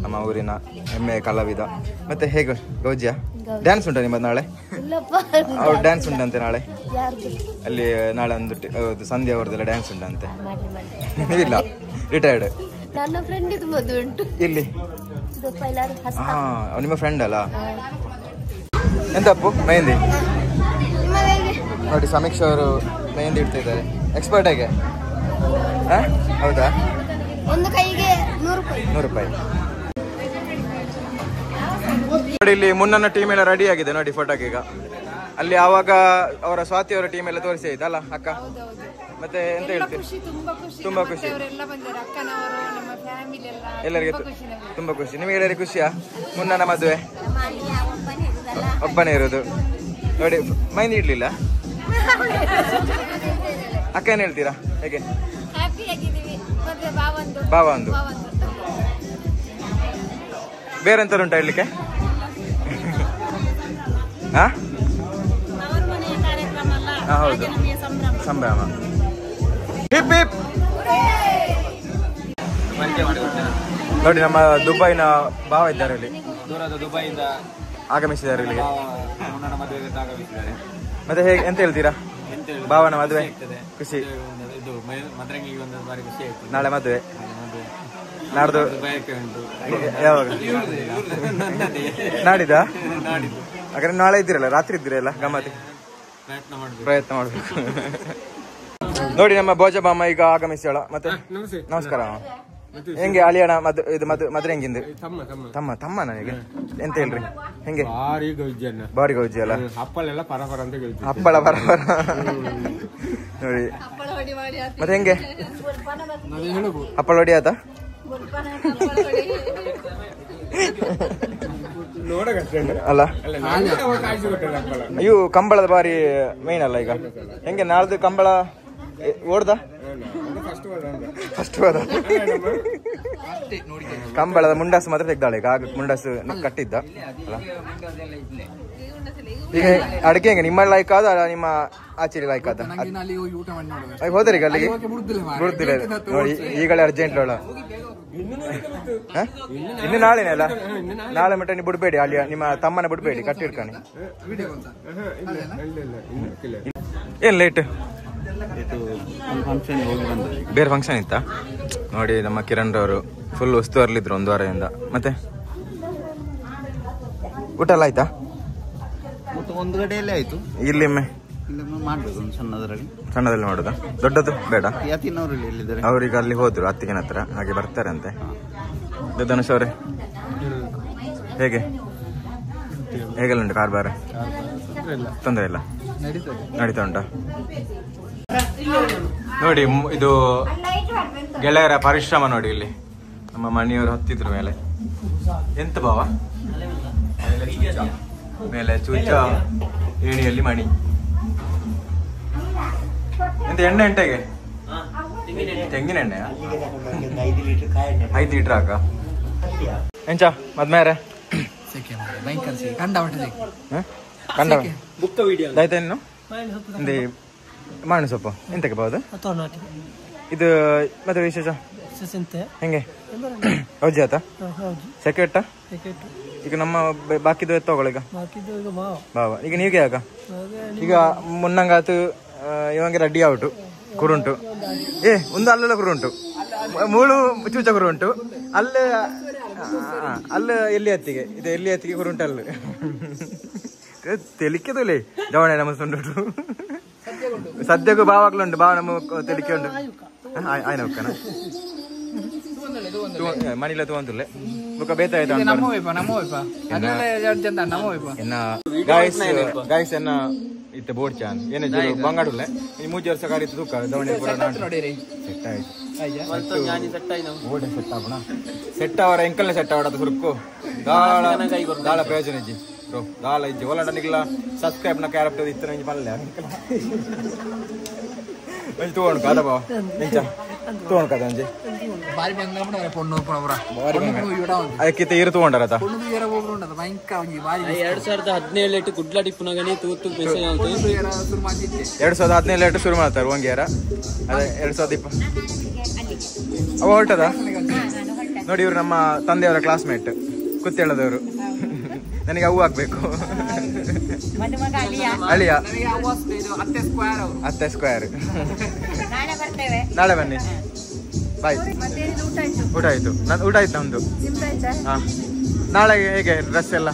ನಮ್ಮ ಊರಿನ ಹೆಮ್ಮೆ ಕಲಾವಿದ ಮತ್ತೆ ಹೇಗೆ ಗೌಜಿಯಾ ಡ್ಯಾನ್ಸ್ ಉಂಟಾ ನಿಮ್ಮದು ನಾಳೆ ಅವ್ರು ಡ್ಯಾನ್ಸ್ ಉಂಟಂತೆ ನಾಳೆ ಅಲ್ಲಿ ನಾಳೆ ಒಂದು ಸಂಧ್ಯಾ ಅವ್ರದ್ದೆಲ್ಲ ಡ್ಯಾನ್ಸ್ ಉಂಟಂತೆ ಇಲ್ಲ ರಿಟೈರ್ಡ್ ನನ್ನ ಫ್ರೆಂಡ್ ಇದು ಮದುವೆ ಉಂಟು ಇಲ್ಲಿ ಹಾ ನಿಮ್ಮ ಫ್ರೆಂಡ್ ಅಲ್ಲ ಎಂತಪ್ಪು ಮೆಹಂದಿ ನೋಡಿ ಸಮೀಕ್ಷಾ ಅವರು ಮೆಹಂದಿ ಇಡ್ತಿದ್ದಾರೆ ಎಕ್ಸ್ಪರ್ಟ್ ಆಗಿ ಹೌದಾ ಒಂದು ಕೈಗೆ 100 ರೂಪಾಯಿ ನೋಡಿ ಇಲ್ಲಿ ಮುನ್ನ ಟೀಮ್ ಎಲ್ಲ ರೆಡಿ ಆಗಿದೆ ನೋಡಿ ಫೋಟೋಗೆ ಈಗ ಅಲ್ಲಿ ಆವಾಗ ಅವರ ಸ್ವಾತಿ ಅವರ ಟೀಮ್ ಎಲ್ಲ ತೋರಿಸಿ ಆಯ್ತಲ್ಲ ಅಕ್ಕ ಮತ್ತೆ ಎಂತ ಹೇಳ್ತೀವಿ ತುಂಬಾ ಖುಷಿ ಎಲ್ಲರಿಗೆ ತುಂಬಾ ಖುಷಿ ನಿಮಗೆ ಎಲ್ಲರಿಗೆ ಖುಷಿಯಾ ಮುನ್ನನ ಮದುವೆ ಒಬ್ಬನೇ ಇರೋದು ನೋಡಿ ಮೈಂದ್ ಇಡ್ಲಿಲ್ಲ ಅಕ್ಕ ಏನ್ ಹೇಳ್ತೀರಾ ಹೇಗೆ ಬಾವ ಒಂದು ಬೇರೆಂತ ಉಂಟಾ ಇಡ್ಲಿಕ್ಕೆ ಹೌದು ಸಂಭ್ರಮ ಹಿಪ್ ಹಿಪ್ ನೋಡಿ ನಮ್ಮ ದುಬೈನ ಭಾವ ಇದ್ದಾರೆ ಇಲ್ಲಿ ದೂರದ ದುಬೈಯಿಂದ ಆಗಮಿಸಿದ್ದಾರೆ ಇಲ್ಲಿಗೆ ಮತ್ತೆ ಹೇಗೆ ಎಂತ ಹೇಳ್ತೀರಾ? ಭಾವನ ಮದುವೆ ಖುಷಿ, ನಾಳೆ ಮದುವೆ, ನಾಡ್ದು ಯಾವಾಗ? ನಾಡಿದ? ಹಾಗಾದ್ರೆ ನಾಳೆ ಇದ್ದೀರಲ್ಲ, ರಾತ್ರಿ ಇದ್ದೀರಲ್ಲ, ಗಮ್ಮತಿ ಪ್ರಯತ್ನ ಮಾಡ್ಬೇಕು. ನೋಡಿ ನಮ್ಮ ಭೋಜಬಾಮ ಈಗ ಆಗಮಿಸ್ಯಾಳ. ಮತ್ತೆ ನಮಸ್ಕಾರ. ಹೆಂಗೆ ಅಳಿಯಣ ಇದು ಮದುವೆ ಹೆಂಗಿಂದು? ತಮ್ಮ ನನಗೆ ಎಂತ ಹೇಳ್ರಿ ಹೆಂಗೆ? ಬಾರಿ ಗೌಜಿ ಅಲ್ಲ, ಹಪ್ಪಳ ಪರಪರ ನೋಡಿ. ಮತ್ತೆ ಹೆಂಗೆ ಹಪ್ಪಳ ಹೊಡಿ ಆತ? ಅಲ್ಲ ಇವು ಕಂಬಳದ ಬಾರಿ ಮೇನ್ ಅಲ್ಲ ಈಗ. ಹೆಂಗೆ ನಾಳ್ದು ಕಂಬಳ ಓಡ್ದ? ಫಸ್ಟ್ ಹೋದ. ಕಂಬಳದ ಮುಂಡಾಸು ಮಾತ್ರ ತೆಗ್ದಾಳೆ ಈಗ. ಆಗ ಮುಂಡಾಸು ಕಟ್ಟಿದ್ದ ಅಲ್ಲ. ಈಗ ಅಡಿಕೆ ಹೆಂಗೆ ನಿಮ್ಮ ಲೈಕ್ ಆದ ನಿಮ್ಮ ಆಚೆಲಿ ಲೈಕ್ ಆದ? ಹೋದ್ರಿ ಈಗ ಅಲ್ಲಿಗೆ ಬಿಡುದಿಲ್ಲ ನೋಡಿ. ಈಗಲೇ ಅರ್ಜೆಂಟ್ ಅಲ್ಲ, ಇನ್ನು ನಾಳೆನೇ ಅಲ್ಲ. ನಾಳೆ ಮಟ್ಟ ನೀವು ಬಿಡ್ಬೇಡಿ, ಅಲ್ಲಿ ನಿಮ್ಮ ತಮ್ಮನ ಬಿಡ್ಬೇಡಿ, ಕಟ್ಟಿಡ್ಕಾಣಿ. ಏನ್ ಲೇಟ್? ಬೇರೆ ಫಂಕ್ಷನ್ ಇತ್ತಾ? ನೋಡಿ ನಮ್ಮ ಕಿರಣ್ ರವರು ಫುಲ್ ಉಸ್ತುವಾರಲಿದ್ರು ಒಂದು ವಾರದಿಂದ. ಮತ್ತೆ ಊಟ ಎಲ್ಲ ಆಯ್ತಾ? ಒಂದು ಗಡೆಯಲ್ಲೇ ಆಯ್ತು. ಇಲ್ಲಿ ಮಾಡ್ಬೇಕು ಸಣ್ಣದಲ್ಲಿ ಮಾಡೋದಾ? ದೊಡ್ಡದು ಬೇಡ? ಎಲ್ಲಿದ್ದಾರೆ ಅವ್ರಿಗೆ ಅಲ್ಲಿ ಹೋದ್ರು ಅತ್ತಿಗೆನ ಹತ್ರ, ಹಾಗೆ ಬರ್ತಾರೆ ಅಂತೆ. ಧನುಷ್ ಅವರೇ ಹೇಗೆಲ್ಲ ಉಂಟು ಕಾರ್ಬಾರ? ತೊಂದರೆ ಇಲ್ಲ, ನಡೀತಾ ಉಂಟಾ? ನೋಡಿ ಇದು ಗೆಳೆಯರ ಪರಿಶ್ರಮ ನೋಡಿ. ಇಲ್ಲಿ ನಮ್ಮ ಮನೆಯವರು ಹತ್ತಿದ್ರು ಮೇಲೆ. ಎಂತ ಭಾವ? ಮೇಲೆ ಚೂಚ, ಏಣಿಯಲ್ಲಿ ಮಣಿ. ಎಂತ ಎಣ್ಣೆ ಎಂಟೆಗೆ? ತೆಂಗಿನ ಎಣ್ಣೆ 5 ಲೀಟರ್ ಹಾಕ ಎಂಚ ಮದ್ಮೇರೆ ಆಯ್ತಾ? ಇನ್ನು ಮಾವಿನ ಸೊಪ್ಪು ಎಂತಕ್ಕೆ ಬಾವುದು ಇದು? ಮತ್ತೆ ವಿಶೇಷ ಹೆಂಗೆ ಹೌಜಿ ಆತ ಸೆಕೆಟ? ಈಗ ನಮ್ಮ ಬಾಕಿದು ತಗೊಳ್ಳ ಈಗ ಬಾವ. ಈಗ ನೀವೇ ಆಗ ಈಗ ಮುನ್ನಂಗಾತು ಇವಂಗೆ ರೆಡಿ ಔಟು ಕುರುಂಟು. ಒಂದು ಅಲ್ಲೆಲ್ಲ ಕುರುಂಟು, ಮೂಳು ಚೂಚ ಕುರುಂಟು. ಅಲ್ಲ ಎಲ್ಲಿ ಹತ್ತಿಗೆ ಇದು, ಎಲ್ಲಿ ಹತ್ತಿಗೆ ಕುರುಂಟು ಅಲ್ಲ. ತೆಲಿಕೆದಲೆ ಜವಣೆ ನಮ್ಮ ಸುಂಡು ಸದ್ಯಕ್ಕೂ ಬಾವಾಗ್ಲುಂಟು. ಬಾವ ನಮ್ಮ ತೆಲಿಕೆ ಉಂಟು. ಆಯ್ನ ಹೋಗ್ತಾನ ಮನಿಲ ತಗೊಂತುಲ್ಲೆ ಬುಕ್ಕ ಬೇತ ಆಯ್ತಾ ಗಾಯ್ಸ್ ಎನ್ನ ಇತ್ತೆ ಬೋರ್ಡ್ ಚಾನ್ ಏನೇ ಬಂಗಾಡುಲ್ಲೆ ಈ 3 ವರ್ಷ ಕಾಡಿತ್ತು ತೂಕ ದವಣೆ ಪೂರ ಸೆಟ್ ಆಯ್ತು. ಸೆಟ್ ಆಗೋಣ ಸೆಟ್ ಅವರ ಎಂಕಲ್ನೇ ಸೆಟ್ ಆವಡದು ಸುರುಕು ದಾಳ ಪ್ರಯೋಜನ ಇಜ್ಜಿ ಬ್ರೋ. ದಾಳ ಇಜ್ಜಿ ಒಲಡನಿಲ್ಲ ಸಬ್ಸ್ಕ್ರೈಬ್ ನ ಕ್ಯಾರೆಕ್ಟರ್ ಇತ್ತು ನಂಗೆ ಪಲ್ಲೆ ತಗೊಂಡು ಕಾದ ಬಾವ ಎಂಚ ತಗೊಂಡು ಕಾದ ಅಂಜಿ ಅದಕ್ಕಿಂತ ಇರು ತಗೊಂಡಾರತ 2017 ಕುಡ್ಲ ಟಿಪ್ಪುನಾಗನೇ ತೂತು 2017 ಶುರು ಮಾಡ್ತಾರೆ ಒಂಗಿಯಾರ. ಅದೇ 2020 ಅವ ಹೊರಟದ ನೋಡಿ. ಇವ್ರು ನಮ್ಮ ತಂದೆಯವರ ಕ್ಲಾಸ್ಮೇಟ್, ಕುತ್ತೇಳದವರು. ನನಗೆ ಅವು ಆಗ್ಬೇಕು. ಅಳಿಯ ಅತ್ತೆ ಸ್ಕ್ವೇರ್. ನಾಳೆ ಬನ್ನಿ. ಬಾಯ್. ಊಟ ಆಯ್ತು. ಊಟ ಆಯ್ತು ನಮ್ದು. ಹಾ, ನಾಳೆ ಹೇಗೆ ಡ್ರೆಸ್ ಎಲ್ಲ?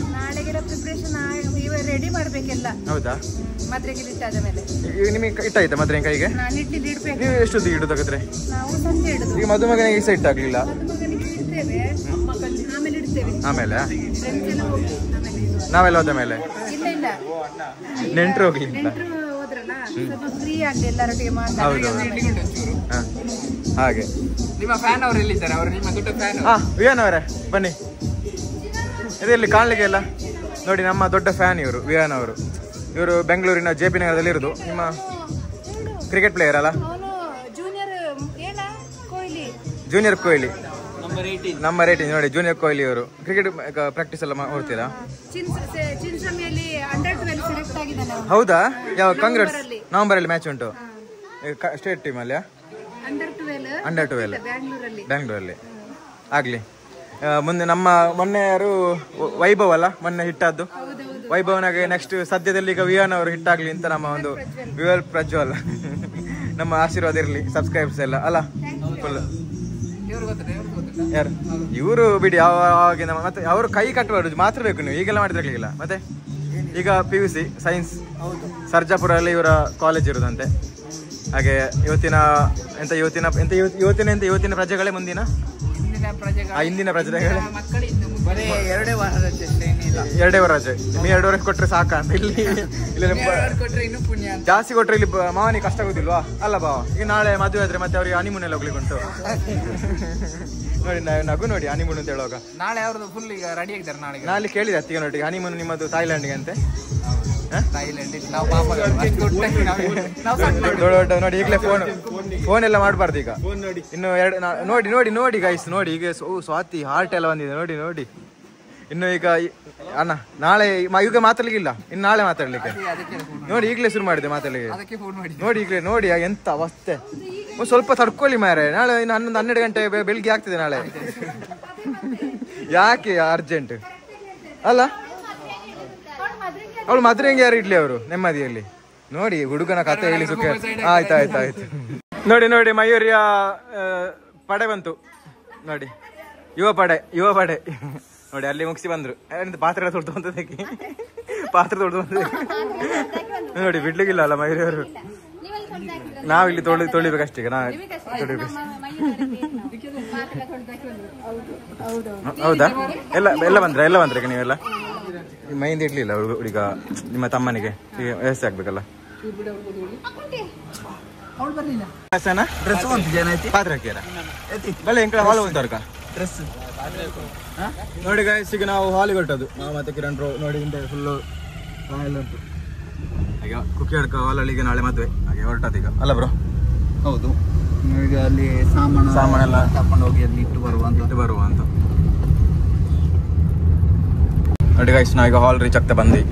ರೆಡಿ ಮಾಡ್ಬೇಕೆಲ್ಲ. ಹೌದಾ? ನಿಮಗೆ ಇಟ್ಟಾಯ್ತಾ ಮದುವೆ ಕೈಗೆ? ನೀವು ಎಷ್ಟು ಇಡುದಾಗದ್ರೆ? ಈಗ ಮದುಮಗನಿಗೆ ಇಷ್ಟ ಇಟ್ಟಾಗ್ಲಿಲ್ಲ. ಆಮೇಲೆ ನಾವೆಲ್ಲ ಹೋದ ಮೇಲೆ ನೆಂಟ್ರು ಹೋಗ್ಲಿಲ್ಲ. ಹಾಗೆ ನಿಮ್ಮ ಫ್ಯಾನ್ ಅವರು ಎಲ್ಲಿದ್ದಾರೆ? ಅವರು ನಿಮ್ಮ ದೊಡ್ಡ ಫ್ಯಾನ್. ವಿಯಾನ್ ಅವರೇ ಬನ್ನಿ. ಇದೆಲ್ಲಿ ಕಾಣ್ಲಿಕ್ಕೆ ಇಲ್ಲ ನೋಡಿ. ನಮ್ಮ ದೊಡ್ಡ ಫ್ಯಾನ್ ಇವರು ವಿಯಾನ್ ಅವರು. ಇವರು ಬೆಂಗಳೂರಿನ JP ನಗರದಲ್ಲಿ ಇರೋದು. ನಿಮ್ಮ ಕ್ರಿಕೆಟ್ ಪ್ಲೇಯರ್ ಅಲ್ಲ? ಜೂನಿಯರ್ ಕೊಹ್ಲಿ ನಂಬರ್ 18 ನೋಡಿ. ಜೂನಿಯರ್ ಕೊಹ್ಲಿ ಅವರು ಕ್ರಿಕೆಟ್ ಪ್ರಾಕ್ಟೀಸ್ ಎಲ್ಲ ಹೊಡ್ತೀರಾ? ಹೌದಾ? ಯಾವ ಕಾಂಗ್ರೆಸ್ ನವೆಂಬರ್ ಅಲ್ಲಿ ಮ್ಯಾಚ್ ಉಂಟು ಸ್ಟೇಟ್ ಟೀಮ್ ಅಲ್ಲಿ? ಅಂಡರ್ 12 ಬ್ಯಾಂಗ್ಳೂರಲ್ಲಿ. ಆಗ್ಲಿ. ಮುಂದೆ ನಮ್ಮ ಮೊನ್ನೆ ಯಾರು ವೈಭವ್ ಅಲ್ಲ ಮೊನ್ನೆ ಹಿಟ್ಟಾದ್ದು? ವೈಭವನಾಗೆ ನೆಕ್ಸ್ಟ್ ಸದ್ಯದಲ್ಲಿ ಈಗ ವಿಯಾನ್ ಅವರು ಹಿಟ್ ಆಗ್ಲಿ ಅಂತ ನಮ್ಮ ಒಂದು ವಿವಲ್ ಪ್ರಜ್ವಲ್ ನಮ್ಮ ಆಶೀರ್ವಾದ ಇರಲಿ, ಸಬ್ಸ್ಕ್ರೈಬ್ಸ್ ಎಲ್ಲ ಅಲ್ಲ ಫುಲ್. ಯಾರು ಇವರು ಬಿಡಿ, ಯಾವಾಗಿನ ಮತ್ತೆ ಅವರು ಕೈ ಕಟ್ಟುವರು ಮಾತ್ರ ಬೇಕು, ನೀವು ಈಗೆಲ್ಲ ಮಾಡಿದ್ರಾಗಲಿಲ್ಲ. ಮತ್ತೆ ಈಗ PUC ಸೈನ್ಸ್ ಸರ್ಜಾಪುರಲ್ಲಿ ಇವರ ಕಾಲೇಜ್ ಇರೋದಂತೆ. ಹಾಗೆ ಇವತ್ತಿನ ಪ್ರಜೆಗಳೇ ಮುಂದಿನ ಹಿಂದಿನ ಪ್ರಜೆಗಳೇ 2 ವಾರ ರಜೆ. 2 ವಾರ ರಜೆ. 2 ವಾರ ಕೊಟ್ರೆ ಸಾಕ ಅಂತ ಇಲ್ಲಿ ಜಾಸ್ತಿ ಕೊಟ್ರೆ ಇಲ್ಲಿ ಮಾವನಿಗೆ ಕಷ್ಟ ಆಗುದಿಲ್ವಾ ಅಲ್ಲ ಬಾವ? ಈಗ ನಾಳೆ ಮದುವೆ ಆದ್ರೆ ಮತ್ತೆ ಅವ್ರಿಗೆ ಹನಿಮೂನ್ ಎಲ್ಲ ಹೋಗ್ಲಿಕ್ಕೆ ಉಂಟು. ನೋಡಿ ನಗು ನೋಡಿ ಹನಿಮೂನ್ ಅಂತ ಹೇಳುವಾಗ ನಾಳೆ ಅವ್ರದ್ದು ಫುಲ್ ಈಗ ರೆಡಿ ಆಗಿದ್ದಾರೆ. ನಾಳೆ ಕೇಳಿದೆ ಅತ್ತಿಗೆ ನೋಡಿ ಹನಿಮೂನ್ ನಿಮ್ಮದು ಥಾಯ್ಲ್ಯಾಂಡ್ಗೆ ಅಂತೆ. ದೊಡ್ಡ ನೋಡಿ ಈಗಲೇ ಫೋನ್ ಎಲ್ಲ ಮಾಡಬಾರ್ದು ಈಗ. ಇನ್ನು ನೋಡಿ ಗೈಸ್ ನೋಡಿ ಈಗ ಸ್ವಾತಿ ಹಾರ್ಟ್ ಎಲ್ಲ ಬಂದಿದೆ ನೋಡಿ. ಇನ್ನು ಈಗ ಅಣ್ಣ ನಾಳೆ ಈಗ ಮಾತಾಡ್ಲಿಕ್ಕಿಲ್ಲ, ಇನ್ನು ನಾಳೆ ಮಾತಾಡ್ಲಿಕ್ಕೆ ನೋಡಿ ಈಗಲೇ ಶುರು ಮಾಡಿದೆ ಮಾತಾಡ್ಲಿಕ್ಕೆ. ನೋಡಿ ಈಗಲೇ ನೋಡಿ ಎಂತ ಅವಸ್ಥೆ. ಸ್ವಲ್ಪ ತಡ್ಕೊಳ್ಳಿ ಮಾರೆ, ನಾಳೆ ಇನ್ನು 11-12 ಗಂಟೆ ಬೆಳಿಗ್ಗೆ ಆಗ್ತದೆ ನಾಳೆ. ಯಾಕೆ ಅರ್ಜೆಂಟ್ ಅಲ್ಲ? ಅವಳು ಮದ್ರೆಂಗೆ ಯಾರು ಇಡ್ಲಿ ಅವರು ನೆಮ್ಮದಿಯಲ್ಲಿ. ನೋಡಿ ಹುಡುಗನ ಕತೆ ಹೇಳಿ ಸುಖ. ಆಯ್ತು ನೋಡಿ ಮಯೂರಿಯ ಪಡೆ ಬಂತು ನೋಡಿ, ಯುವ ಪಡೆ ನೋಡಿ ಅಲ್ಲಿ ಮುಗಿಸಿ ಬಂದ್ರು. ಪಾತ್ರೆ ತೊಳ್ದು ನೋಡಿ ಬಿಡ್ಲಿಕ್ಕಿಲ್ಲ ಅಲ್ಲ ಮಯೂರಿಯವರು. ನಾವಿಲ್ಲಿ ತೊಳಿಬೇಕಷ್ಟೇ, ಹೌದಾ? ಎಲ್ಲ ಬಂದ್ರೆ ನೀವೆಲ್ಲ ಮೈಂದ ಇಡ್ಲಿಲ್ಲ ಹುಡುಗ ನಿಮ್ಮ ತಮ್ಮನಿಗೆ ವ್ಯವಸ್ಥೆ ಆಗ್ಬೇಕಲ್ಲ. ಪಾತ್ರೆ ಹಾಕ್ಯಾರ ಬಲ್ಲ ಎಂಕಳ ಹಾಲು ಉಂಟರ್ಕ ನೋಡಿ ಗೈಸ್. ಈಗ ನಾವು ಹಾಲಿಗೆ ಹೊರಟದ್ದು, ನಾವು ಮತ್ತೆ ಕಿರಣ್ ನೋಡಿ ಫುಲ್ಲು ಹಾಲ್ ಉಂಟು. ಈಗ ಕುಕ್ಕಿ ಅಡ್ಕ ಹಾಲಲ್ಲಿಗೆ ನಾಳೆ ಮದುವೆ ಹಾಗೆ ಹೊರಟದ್ದು ಈಗ ಅಲ್ಲ ಬ್ರೋ? ಹೌದು. ಈಗ ಅಲ್ಲಿ ಸಾಮಾನೆಲ್ಲ ತಕೊಂಡು ಹೋಗಿ ಅಲ್ಲಿ ಇಟ್ಟು ಬರುವ ಅಂತ ನೋಡಿ ಗೈಸ್. ನಾವೀಗ ಹಾಲ್ ರೀಚ್ ಆಗ್ತಾ ಬಂದ್ವಿ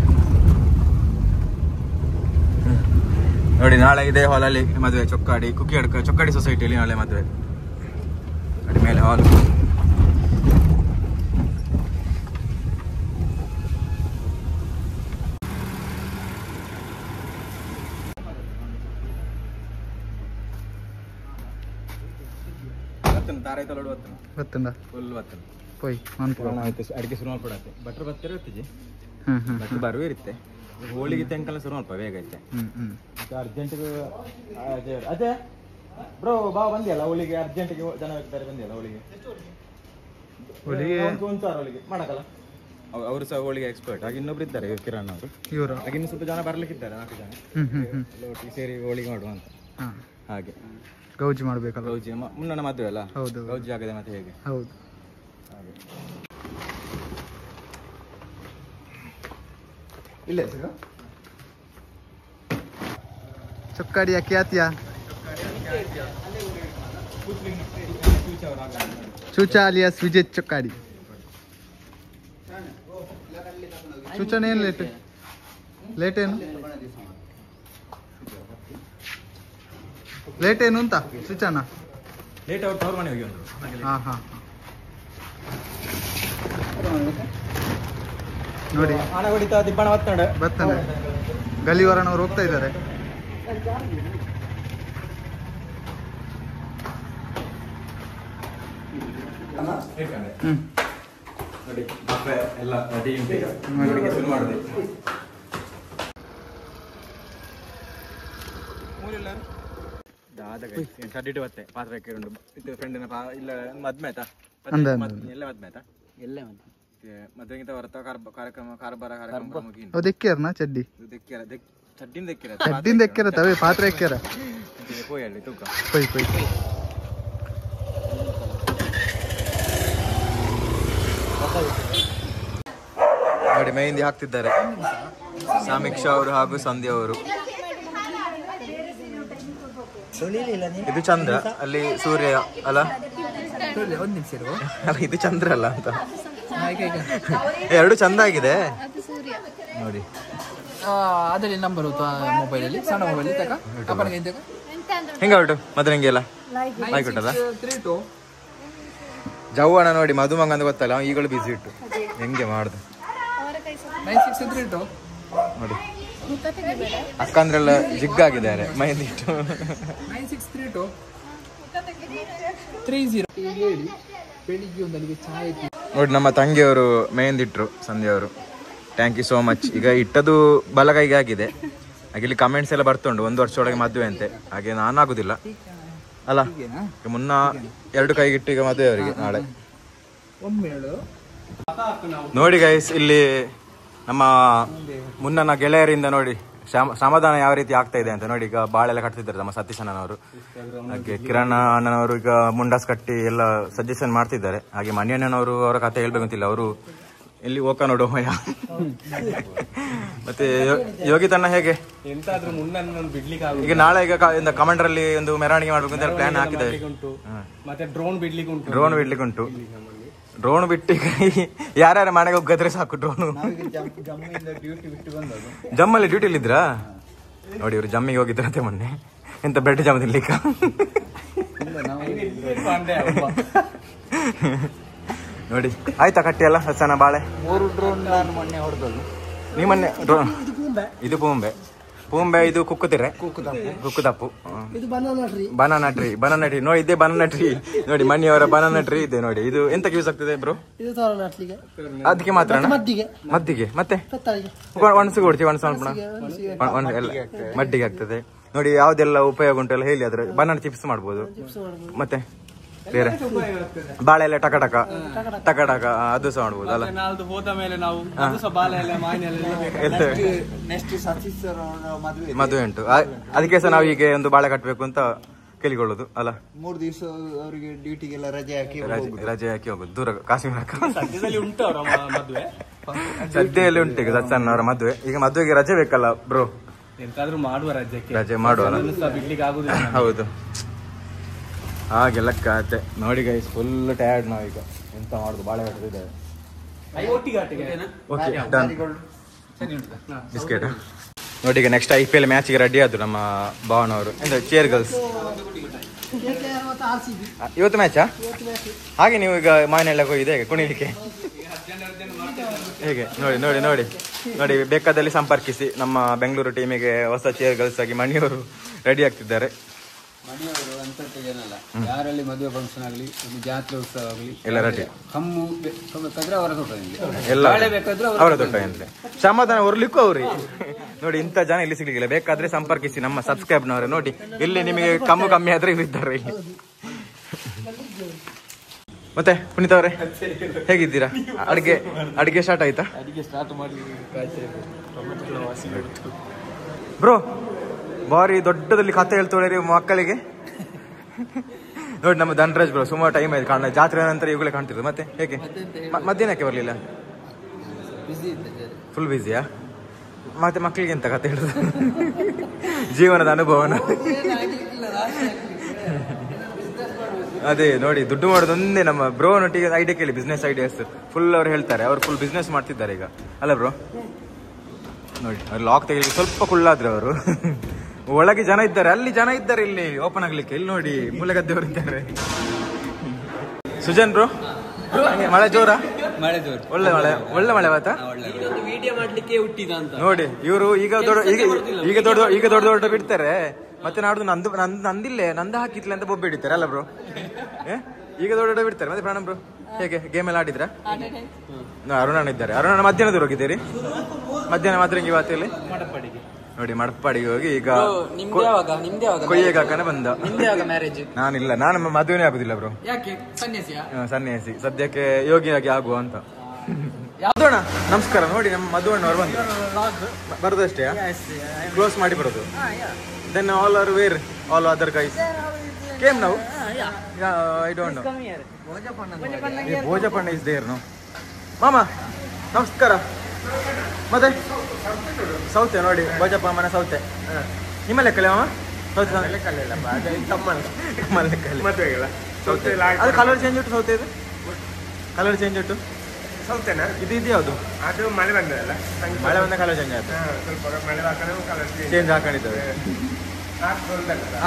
ನೋಡಿ. ನಾಳೆ ಇದೇ ಹಾಲಲ್ಲಿ ಮದುವೆ, ಚೊಕ್ಕಾಡಿ ಕುಕ್ಕಿ ಅಡ್ಕ ಚೊಕ್ಕಾಡಿ ಸೊಸೈಟಿಯಲ್ಲಿ ನಾಳೆ ಮದುವೆ. ನೋಡಿ ಮೇಲೆ ಹಾಲ್. ಅಡಿಕೆ ಶುರು ಮಾಡ್ಕೊಡತ್ತೆ ಬಟ್ರ್ ಬತ್ತರ ಇರ್ತಿಜಿ ಬಟ್ರ್ ಬರುವ ಇರುತ್ತೆ. ಹೋಳಿಗೆ ತೆಂಕಲ್ಲ ಶುರು ಮಾಡ್ಪ ಬೇಗ ಐತೆ ಅರ್ಜೆಂಟ್. ಅದೇ ಬ್ರೋ ಬಾ ಬಂದಿಯಲ್ಲ ಹೋಳಿಗೆ ಅರ್ಜೆಂಟ್ಗೆ ಜನ ಇರ್ತಾರೆ ಬಂದಿಯಲ್ಲ ಹೋಳಿಗೆ ಹೋಳಿಗೆ ಮಾಡಕಲ್ಲ. ಅವರು ಸಹ ಹೋಳಿಗೆ ಎಕ್ಸ್ಪರ್ಟ್. ಹಾಗೆ ಇನ್ನೊಬ್ರು ಇದ್ದಾರೆ ಕಿರಣ್ ಅವರು. ಹಾಗೆ ಇನ್ನು ಸ್ವಲ್ಪ ಜನ ಬರ್ಲಿಕ್ಕಿದ್ದಾರೆ, 4 ಜನ ಒಟ್ಟಿಗೆ ಸೇರಿ ಹೋಳಿಗೆ ಮಾಡುವ ಅಂತ. ಹಾಗೆ ಗೌಜಿ ಮಾಡ್ಬೇಕಲ್ಲ. ಗೌಜಿ ಮುನ್ನ ಮದುವೆ ಅಲ್ಲ? ಹೌದು. ಗೌಜಿ ಆಗದೆ ಮತ್ತೆ ಹೇಗೆ? ಹೌದು. ಹಾಗೆ ಇಲ್ಲ ಚೊಕ್ಕಾಡಿಯ ಖ್ಯಾತಿಯ ಚೂಚಾ ಅಲಿಯಾಸ್ ವಿಜಯ್ ಚೊಕ್ಕಾಡಿ. ಚೂಚನ ಏನು ಲೇಟ್ ಏನು ಅಂತ ಚೂಚಾನ ಲೇಟ್ ಅವ್ರು ತವ್ರ ಮನೆ ಹೋಗಿ. ಹಾ ನೋಡಿ ಹಣ ಹೊಡಿತಾ ದಿಬ್ಬಣ ಬರ್ತಾನೆ. ಗಲಿವರನವ್ರು ಹೋಗ್ತಾ ಇದ್ದಾರೆ. ನೋಡಿ ಎಲ್ಲ ಶುರು ಮಾಡಿದೆ. ಕಡ್ಡಿಟ್ಟು ಬತ್ತೆ ಪಾತ್ರೆ ಹಾಕಿಕೊಂಡು ಇದು ಫ್ರೆಂಡಿನ ಇಲ್ಲ ಮದ್ಮೆ ಆಯ್ತಾ? ಎಲ್ಲ ಮದ್ಮೆ ಆಯ್ತಾ? ಎಲ್ಲ ಮದ್ವೆಗಿಂತ ಹೊರತ ಕಾರ್ಬಾರ ಮುಗಿನ ದೆಕ್ಕ್ಯಾರನ ಚಡ್ಡಿ ಚಡ್ಡಿನ ದೆಕ್ಕ್ಯಾರ ತವೆ ಪಾತ್ರೆ ಹಾಕ್ಯಾರ ಪೋಯ್ ಹೇಳಿ ತೂಕ ಪೊಯ್ ನೋಡಿ ಮೆಹಂದಿ ಹಾಕ್ತಿದ್ದಾರೆ ಸಮೀಕ್ಷಾ ಅವರು ಹಾಗೂ ಸಂಧ್ಯಾ ಅವರು. ಇದು ಚಂದ್ರ, ಅಲ್ಲಿ ಸೂರ್ಯ ಅಲ್ಲ, ಇದು ಚಂದ್ರ ಅಲ್ಲ ಅಂತ. ಎರಡು ಚಂದ ಆಗಿದೆ ನೋಡಿ. ಅದರಲ್ಲಿ ನಂಬರ್ ಮೊಬೈಲಲ್ಲಿ ಸಣ್ಣ ಮೊಬೈಲ್ ಹೆಂಗ ಹೊರಟು ಮತ್ತೆ ನಂಗೆ ಎಲ್ಲ ಆಯ್ಕೊಟ್ಟಲ್ಲ. ಜವ್ವಣ ನೋಡಿ ಮಧುಮಂಗ ಅಂತ ಗೊತ್ತಲ್ಲ, ಈಗಳು ಬಿಸಿ ಇಟ್ಟು ಹೆಂಗೆ ಮಾಡುದು. 9632 ನೋಡಿ ಅಕ್ಕಂದ್ರೆಲ್ಲ ಜಿಗ್ಗಾಗಿದ್ದಾರೆ ಮೆಹಂದಿ ಇಟ್ಟು 9632 30 ಹೇಳಿ ಬೆಳಿಗ್ಗೆ ಒಂದು ಅಲ್ಲಿಗೆ ಚಾಯ್ ನೋಡಿ ನಮ್ಮ ತಂಗಿಯವರು ಮೆಹಂದಿ ಇಟ್ರು ಸಂಧ್ಯಾ ಅವರು. Thank you so much. ಈಗ ಇಟ್ಟದು ಬಲಗೈಗೆ ಆಗಿದೆ. ಹಾಗೆ ಇಲ್ಲಿ ಕಮೆಂಟ್ಸ್ ಎಲ್ಲ ಬರ್ತುಂಟು 1 ವರ್ಷದೊಳಗೆ ಮದುವೆ ಅಂತೆ. ಹಾಗೆ ನಾನು ಆಗುದಿಲ್ಲ ಅಲ್ಲ, ಈಗ ಮುನ್ನ 2 ಕೈಗಿಟ್ಟು ಈಗ ಮದುವೆ ಅವರಿಗೆ ನಾಳೆ. ನೋಡಿ ಗೈಸ್, ಇಲ್ಲಿ ನಮ್ಮ ಮುನ್ನನ ಗೆಳೆಯರಿಂದ ನೋಡಿ ಸಮಾಧಾನ ಯಾವ ರೀತಿ ಆಗ್ತಾ ಇದೆ ಅಂತ ನೋಡಿ. ಈಗ ಬಾಳೆಲ್ಲ ಕಟ್ತಿದ್ದಾರೆ ನಮ್ಮ ಸತೀಶ್ ಅಣ್ಣನವರು. ಹಾಗೆ ಕಿರಣ್ ಅಣ್ಣನವರು ಈಗ ಮುಂಡಾಸ್ ಕಟ್ಟಿ ಎಲ್ಲ ಸಜೆಷನ್ ಮಾಡ್ತಿದ್ದಾರೆ. ಹಾಗೆ ಮಣಿ ಅಣ್ಣನವರು ಅವರ ಕಥೆ ಹೇಳ್ಬೇಕಂತಿಲ್ಲ, ಅವರು ಇಲ್ಲಿ ಓಕ ನೋಡುವ. ಮತ್ತೆ ಯೋಗಿತಣ್ಣ ಹೇಗೆ ಈಗ ನಾಳೆ ಈಗ ಕಮಾಂಡರ್ ಅಲ್ಲಿ ಒಂದು ಮೆರವಣಿಗೆ ಮಾಡ್ಬೇಕು ಅಂತ ಪ್ಲಾನ್ ಹಾಕಿದ್ದಾರೆ. ಡ್ರೋನ್ ಬಿಡ್ಲಿಕ್ಕೆ ಉಂಟು. ಡ್ರೋನ್ ಬಿಟ್ಟು ಯಾರ್ಯಾರ ಮನೆಗೆ ಹೋಗಿದ್ರೆ ಸಾಕು. ಡ್ರೋನು ಜಮ್ಮಲ್ಲಿ ಡ್ಯೂಟಿಲಿ ಇದ್ರಾ ನೋಡಿ. ಇವ್ರು ಜಮ್ಮಿಗೆ ಹೋಗಿದ್ರಂತೆ ಮೊನ್ನೆ. ಎಂತ ಬ್ರೆಡ್ ಜಾಮ್ ತಿನ್ಲಿಕ್ಕ. ನೋಡಿ ಆಯ್ತಾ ಕಟ್ಟಿ ಎಲ್ಲ ಹಸನ ಬಾಳೆ 3 ಡ್ರೋನ್ ನಾನು ಮೊನ್ನೆ ಹೊಡೆದದ್ದು. ನೀವು ಮೊನ್ನೆ ಡ್ರೋನ್ ಇದು ಪೂಂಬೆ ಇದು ಕುಕ್ಕುತಿರೆ ಕುಕ್ಕುದಪ್ಪು ಬನಾನಾ ಟ್ರೀ ನೋಡಿ. ಇದೇ ಬನಾನಾ ಟ್ರೀ ನೋಡಿ, ಮಣ್ಣಿಯವರ ಬನಾನಾ ಟ್ರೀ ಇದೆ ನೋಡಿ. ಇದು ಎಂತಕ್ಕೆ ಯೂಸ್ ಆಗ್ತದೆ ಬ್ರೋ? ಅದಕ್ಕೆ ಮಾತ್ರ ಮದ್ದಿಗೆ ಮತ್ತೆ ಒಣಸಿಗೆ ಕೊಡ್ತೀವಿ. ಮಡ್ಡಿಗೆ ಆಗ್ತದೆ ನೋಡಿ. ಯಾವ್ದೆಲ್ಲ ಉಪಯೋಗ ಉಂಟು ಎಲ್ಲ ಹೇಳಿ. ಅದ್ರ ಬನಾನಾ ಚಿಪ್ಸ್ ಮಾಡ್ಬೋದು. ಮತ್ತೆ ಬೇರೆ ಬಾಳೆ ಎಲೆ ಟಕ ಅದು ಸಹ ಮಾಡ್ಬೋದು ಅಲ್ಲ. ಮದುವೆ ಉಂಟು, ಅದಕ್ಕೆ ಸಹ ನಾವು ಈಗ ಒಂದು ಬಾಳೆ ಕಟ್ಟಬೇಕು ಅಂತ ಕೇಳಿಕೊಳ್ಳೋದು ಅಲ್ಲ. 3 ದಿವಸ ಅವರಿಗೆ ಡ್ಯೂಟಿಗೆಲ್ಲ ರಜೆ ಹಾಕಿ ಹೋಗುದು ದೂರ ಕಾಶ್ಮೀರ. ಸದ್ಯದಲ್ಲಿ ಉಂಟು ಈಗ ಸಚ್ಚನ್ ಅವರ ಮದುವೆ. ಈಗ ಮದುವೆಗೆ ರಜೆ ಬೇಕಲ್ಲ ಬ್ರೋ? ರಜೆ ಮಾಡುವ. ಹೌದು, ಹಾಗೆಲ್ಲ ಕತೆ ನೋಡಿ ಗೈಸ್. ಫುಲ್ ಟಯರ್ಡ್ ನಾವೀಗ. ಎಂತ ಮಾಡುದು, ಬಾಳೆ ಕಟ್ಟಿದ್ದೇವೆ. ಬಿಸ್ಕೆಟ್ ನೋಡಿ. ಈಗ ನೆಕ್ಸ್ಟ್ IPL ಮ್ಯಾಚ್ಗೆ ರೆಡಿ ಆದ್ರು ನಮ್ಮ ಭಾವನವರು. ಚೇರ್ ಗರ್ಲ್ಸ್ ಇವತ್ತು ಮ್ಯಾಚಾ? ಹಾಗೆ ನೀವು ಈಗ ಮನೆಯೆಲ್ಲ ಹೋಗಿದೆ ಕುಣಿಲಿಕ್ಕೆ ಹೇಗೆ? ನೋಡಿ ಬೇಕಾದಲ್ಲಿ ಸಂಪರ್ಕಿಸಿ. ನಮ್ಮ ಬೆಂಗಳೂರು ಟೀಮಿಗೆ ಹೊಸ ಚೇರ್ ಗರ್ಲ್ಸ್ ಆಗಿ ಮಣಿಯವರು ರೆಡಿ ಆಗ್ತಿದ್ದಾರೆ. ಮನೆಯವರು ಅಂತಕ್ಕೆ ಏನಲ್ಲ, ಯಾರಲ್ಲಿ ಮದುವೆ ಫಂಕ್ಷನ್ ಆಗಲಿ, ಒಂದು ಜಾತ್ರೆ ಉತ್ಸವ ಆಗಲಿ, ಎಲ್ಲ ರೆಡಿ. ಕಮ್ಮು ಬೇಕಾದ್ರೆ ಅವರ ತೋಟದಲ್ಲಿ, ಎಲ್ಲ ಬೇಕಾದ್ರೆ ಅವರ ತೋಟದಲ್ಲಿ ಸಮಾಧಾನ ಹೊರಲಿಕ್ಕೂ ಅವ್ರಿ. ನೋಡಿ ಇಂಥ ಜನ ಇಲ್ಲಿ ಸಿಗ್ಲಿಕ್ಕಿಲ್ಲ. ಬೇಕಾದ್ರೆ ಸಂಪರ್ಕಿಸಿ ನಮ್ಮ ಸಬ್ಸ್ಕ್ರೈಬ್ನವರು. ನೋಡಿ ಇಲ್ಲಿ ನಿಮಗೆ ಕಮ್ಮಿ ಆದ್ರೆ ಇದ್ದಾರೆ ಇಲ್ಲಿ. ಮತ್ತೆ ಪುನೀತ್ ಅವರೇ ಹೇಗಿದ್ದೀರಾ? ಅಡಿಗೆ ಸ್ಟಾರ್ಟ್ ಆಯ್ತಾ? ಅಡಿಗೆ ಸ್ಟಾರ್ಟ್ ಮಾಡಿ ಬ್ರೋ ಬಾರಿ ದೊಡ್ಡದಲ್ಲಿ ಕಥೆ ಹೇಳ್ತೋಳಿ ಮಕ್ಕಳಿಗೆ. ನೋಡಿ ನಮ್ಮ ಧನರಾಜ್ ಬ್ರೋ ಸುಮಾರು ಟೈಮ್ ಆಯ್ತು ಕಾರಣ. ಜಾತ್ರೆ ನಂತರ ಇವುಗಳೇ ಕಾಣ್ತಿದ್ರು. ಮತ್ತೆ ಹೇಗೆ ಮಧ್ಯಾಹ್ನಕ್ಕೆ ಬರ್ಲಿಲ್ಲ? ಫುಲ್ ಬ್ಯುಸಿಯಾ? ಮತ್ತೆ ಮಕ್ಕಳಿಗೆ ಎಂತ ಕಥೆ ಹೇಳುದು? ಜೀವನದ ಅನುಭವನ. ಅದೇ ನೋಡಿ, ದುಡ್ಡು ಮಾಡೋದು ಒಂದೇ ನಮ್ಮ ಬ್ರೋ ನೊಟ್ಟಿಗೆ ಐಡಿಯಾ ಕೇಳಿ. ಬಿಸ್ನೆಸ್ ಐಡಿಯಾಸ್ ಫುಲ್ ಅವ್ರು ಹೇಳ್ತಾರೆ. ಅವ್ರು ಫುಲ್ ಬಿಸ್ನೆಸ್ ಮಾಡ್ತಿದ್ದಾರೆ ಈಗ ಅಲ್ಲ ಬ್ರೋ? ನೋಡಿ ಅವ್ರು ಲಾಕ್ ತೆಗಿಲಿಕ್ಕೆ ಸ್ವಲ್ಪ ಕುಳ್ಳಾದ್ರು ಅವರು. ಒಳಗೆ ಜನ ಇದ್ದಾರೆ, ಅಲ್ಲಿ ಜನ ಇದ್ದಾರೆ, ಇಲ್ಲಿ ಓಪನ್ ಆಗ್ಲಿಕ್ಕೆ. ಇಲ್ಲಿ ನೋಡಿ ಮೂಲೆಗದ್ದೆಯವರು ಇದ್ದಾರೆ. ಸುಜನ್ ಬ್ರೋ ಮಳೆ ಜೋರ? ಮಳೆ ಜೋರು, ಒಳ್ಳೆ ಮಳೆ ಆಯ್ತಾ? ವಿಡಿಯೋ ಮಾಡ್ಲಿಕ್ಕೆ ಹುಟ್ಟಿದ ಅಂತ ನೋಡಿ ಇವರು. ಈಗ ದೊಡ್ಡ ಬಿಡ್ತಾರೆ. ಮತ್ತೆ ನಾಡ್ದು ನಂದಿಲ್ಲೇ ನಂದ ಹಾಕಿತ್ಲೆ ಅಂತ ಬೊಬ್ಬೆ ಹಿಡಿತಾರೆ ಅಲ್ಲ ಬ್ರೋ? ಈಗ ದೊಡ್ಡ ಬಿಡ್ತಾರೆ. ಮತ್ತೆ ಪ್ರಾಣಮ್ ಬ್ರೋ ಹೇಗೆ ಗೇಮ್ ಎಲ್ಲ ಆಡಿದ್ರ? ಅರುಣಣ್ಣ ಇದ್ದಾರೆ. ಅರುಣಣ್ಣ ಮಧ್ಯಾಹ್ನದವ್ರು ಹೋಗಿದ್ದೀರಿ? ಮಧ್ಯಾಹ್ನ ಮಾತ್ರ ಇವತ್ತಲ್ಲಿ ನೋಡಿ ಮಡಪಾಡಿಗೆ ಹೋಗಿ ಈಗ ಕೊಯ್ಯಗೆ ಹಾಕನೆ ಬಂದ. ನಾನಿಲ್ಲ, ನಾನು ಮದುವೆನೇ ಆಗುದಿಲ್ಲ ಬ್ರೋ. ಸನ್ಯಾಸಿ ಸದ್ಯಕ್ಕೆ ಯೋಗಿಯಾಗಿ ಆಗುವ ಅಂತ. ಯಾವ್ದೋಣ ನಮಸ್ಕಾರ. ನೋಡಿ ನಮ್ಮ ಮಧುವಣ್ಣವ್ರು ಬಂದು ಬರೋದಷ್ಟೇ, ಕ್ಲೋಸ್ ಮಾಡಿ ಬರೋದು. Then all are where all other guys came ನಾವು. I don't know. ಭೋಜಪಣ್ಣ ಇಸ್ ದೇರ್ ನೋ. ಮಾಮ ನಮಸ್ಕಾರ. ಮತ್ತೆ ಸೌತೆ ನೋಡಿ, ಭೋಜಪ್ಪ ಮನೆ ಸೌತೆ ನಿಮ್ಮ ಲೆಕ್ಕಲೆ ಮಾಮ? ಸೌತೆ ಸೌತೆ ಅದು ಕಲರ್ ಚೇಂಜ್ ಉಂಟು. ಸೌತೆ ಇದು ಕಲರ್ ಚೇಂಜ್ ಉಂಟು. ಸೌತೆನಾ ಇದು? ಇದು ಯಾವುದು? ಅದು ಮಳೆ ಬಂದಲ್ಲ, ಮಳೆ ಬಂದ ಕಲರ್ ಚೇಂಜ್ ಆಯ್ತು. ಚೇಂಜ್ ಹಾಕೊಂಡಿದ್ದೇವೆ.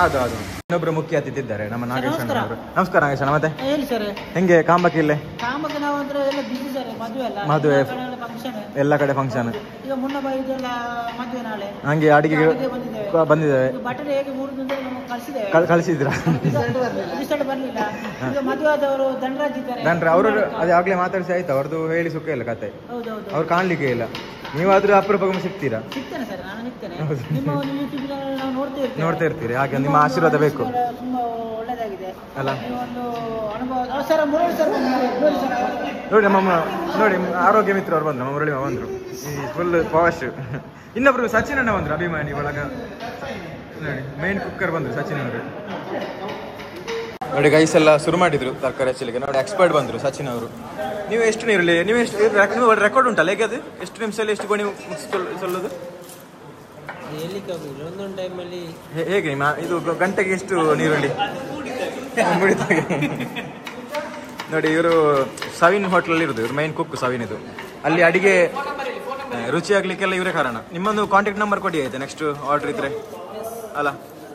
ಅದು ಇನ್ನೊಬ್ರು ಮುಖ್ಯ ಅತಿಥಿ ಇದ್ದಾರೆ ನಮ್ಮ ನಾಗೇಶ್ ಅವರು. ನಮಸ್ಕಾರ ನಾಗೇಶ್. ಮತ್ತೆ ಹೆಂಗೆ ಕಾಂಬಕ್ಕೆ ಇಲ್ಲೇ ಮದುವೆ ಎಲ್ಲ ಕಡೆ ಫಂಕ್ಷನ್. ಈಗ ಮುನ್ನ ಇದೆಲ್ಲ ಮದುವೆ ನಾಳೆ ಹಂಗೆ ಅಡಿಗೆ ಬಂದಿದ್ದೇವೆ. ಬಟ್ಟೆ ಹೇಗೆ 3 ದಿನದಲ್ಲಿ ನಮಗೆ ಕಳಿಸಿದ್ರಾ? ರಿಸಲ್ಟ್ ಬರಲಿಲ್ಲ. ಈಗ ಮದುವೆ ಆದವರು ದಂಡರಾಜ್ ಇದ್ದಾರೆ. ಅವರು ಅದೇ ಆಗ್ಲೇ ಮಾತಾಡಿಸಿ ಆಯ್ತು. ಅವ್ರದ್ದು ಹೇಳಿ ಸುಖ ಇಲ್ಲ ಕತೆ. ಹೌದೌದು. ಅವ್ರು ಕಾಣ್ಲಿಕ್ಕೆ ಇಲ್ಲ. ನೀವಾದ್ರೂ ಅಪರೂಪಕ್ಕೊಮ್ಮೆ ಸಿಗ್ತೀರಾ? ಸಿಗ್ತೇನೆ ಸರ್, ನಾನು ಸಿಗ್ತೇನೆ. ನಿಮ್ಮ ಒಂದು ಯೂಟ್ಯೂಬ್ ಚಾನಲ್ ನಾವು ನೋಡ್ತಾ ಇರ್ತೀರಿ. ಹಾಗೆ ನಿಮ್ಮ ಆಶೀರ್ವಾದ ಬೇಕು. ತುಂಬಾ ಒಳ್ಳೆದಾಗಿದೆ ಅಲ್ಲ. ಒಂದು ಅನುಭವ ಸರ್. ಮುರಳಿ ಸರ್ ನೋಡಿ ನಮ್ಮ ನೋಡಿ ಆರೋಗ್ಯ ಮಿತ್ರ ಅವ್ರು ಬಂದ್ರು. ನಮ್ಮ ಮುರಳಿ ಬಂದ್ರು. ಈ ಫುಲ್ ಪಾಶ್. ಇನ್ನೊಬ್ರು ಸಚಿನ್ ಅಣ್ಣ ಬಂದ್ರು, ಅಭಿಮಾನಿ ಒಳಗ. ನೋಡಿ ಮೇನ್ ಕುಕ್ಕರ್ ಬಂದ್ರು ಸಚಿನ್ ಅವರು. ನೋಡಿ ಗೈಸ್ ಎಲ್ಲ ಶುರು ಮಾಡಿದ್ರು ತರಕಾರಿ ಹೆಚ್ಚಲಿಕ್ಕೆ. ನೋಡಿ ಎಕ್ಸ್ಪರ್ಟ್ ಬಂದ್ರು ಸಚಿನ್ ಅವರು. ನೀವು ಎಷ್ಟು ನೀರಲ್ಲಿ ನೀವು ರೆಕಾರ್ಡ್ ಉಂಟಲ್ಲ ಹೇಗೆ ಅದು? ಎಷ್ಟು ನಿಮಿಷದಲ್ಲಿ ಎಷ್ಟು ಗೋಣಿ ಮುಗಿಸ್ಕೊಳ್ಳೋದು ಒಂದೊಂದು ಟೈಮಲ್ಲಿ ಹೇಗೆ? ಇದು ಗಂಟೆಗೆ ಎಷ್ಟು ನೀರುಳ್ಳಿ ಮುಡಿತಾಗೆ? ನೋಡಿ ಇವರು ಸವಿನ್ ಹೋಟ್ಲಲ್ಲಿ ಇರೋದು. ಇವ್ರು ಮೈನ್ ಕುಕ್ ಸವಿನ್. ಇದು ಅಲ್ಲಿ ಅಡಿಗೆ ರುಚಿ ಆಗ್ಲಿಕ್ಕೆಲ್ಲ ಇವರೇ ಕಾರಣ. ನಿಮ್ಮೊಂದು ಕಾಂಟ್ಯಾಕ್ಟ್ ನಂಬರ್ ಕೊಡಿ ಆಯ್ತಾ, ನೆಕ್ಸ್ಟ್ ಆರ್ಡರ್ ಇದ್ರೆ. ಅಲ್ಲ,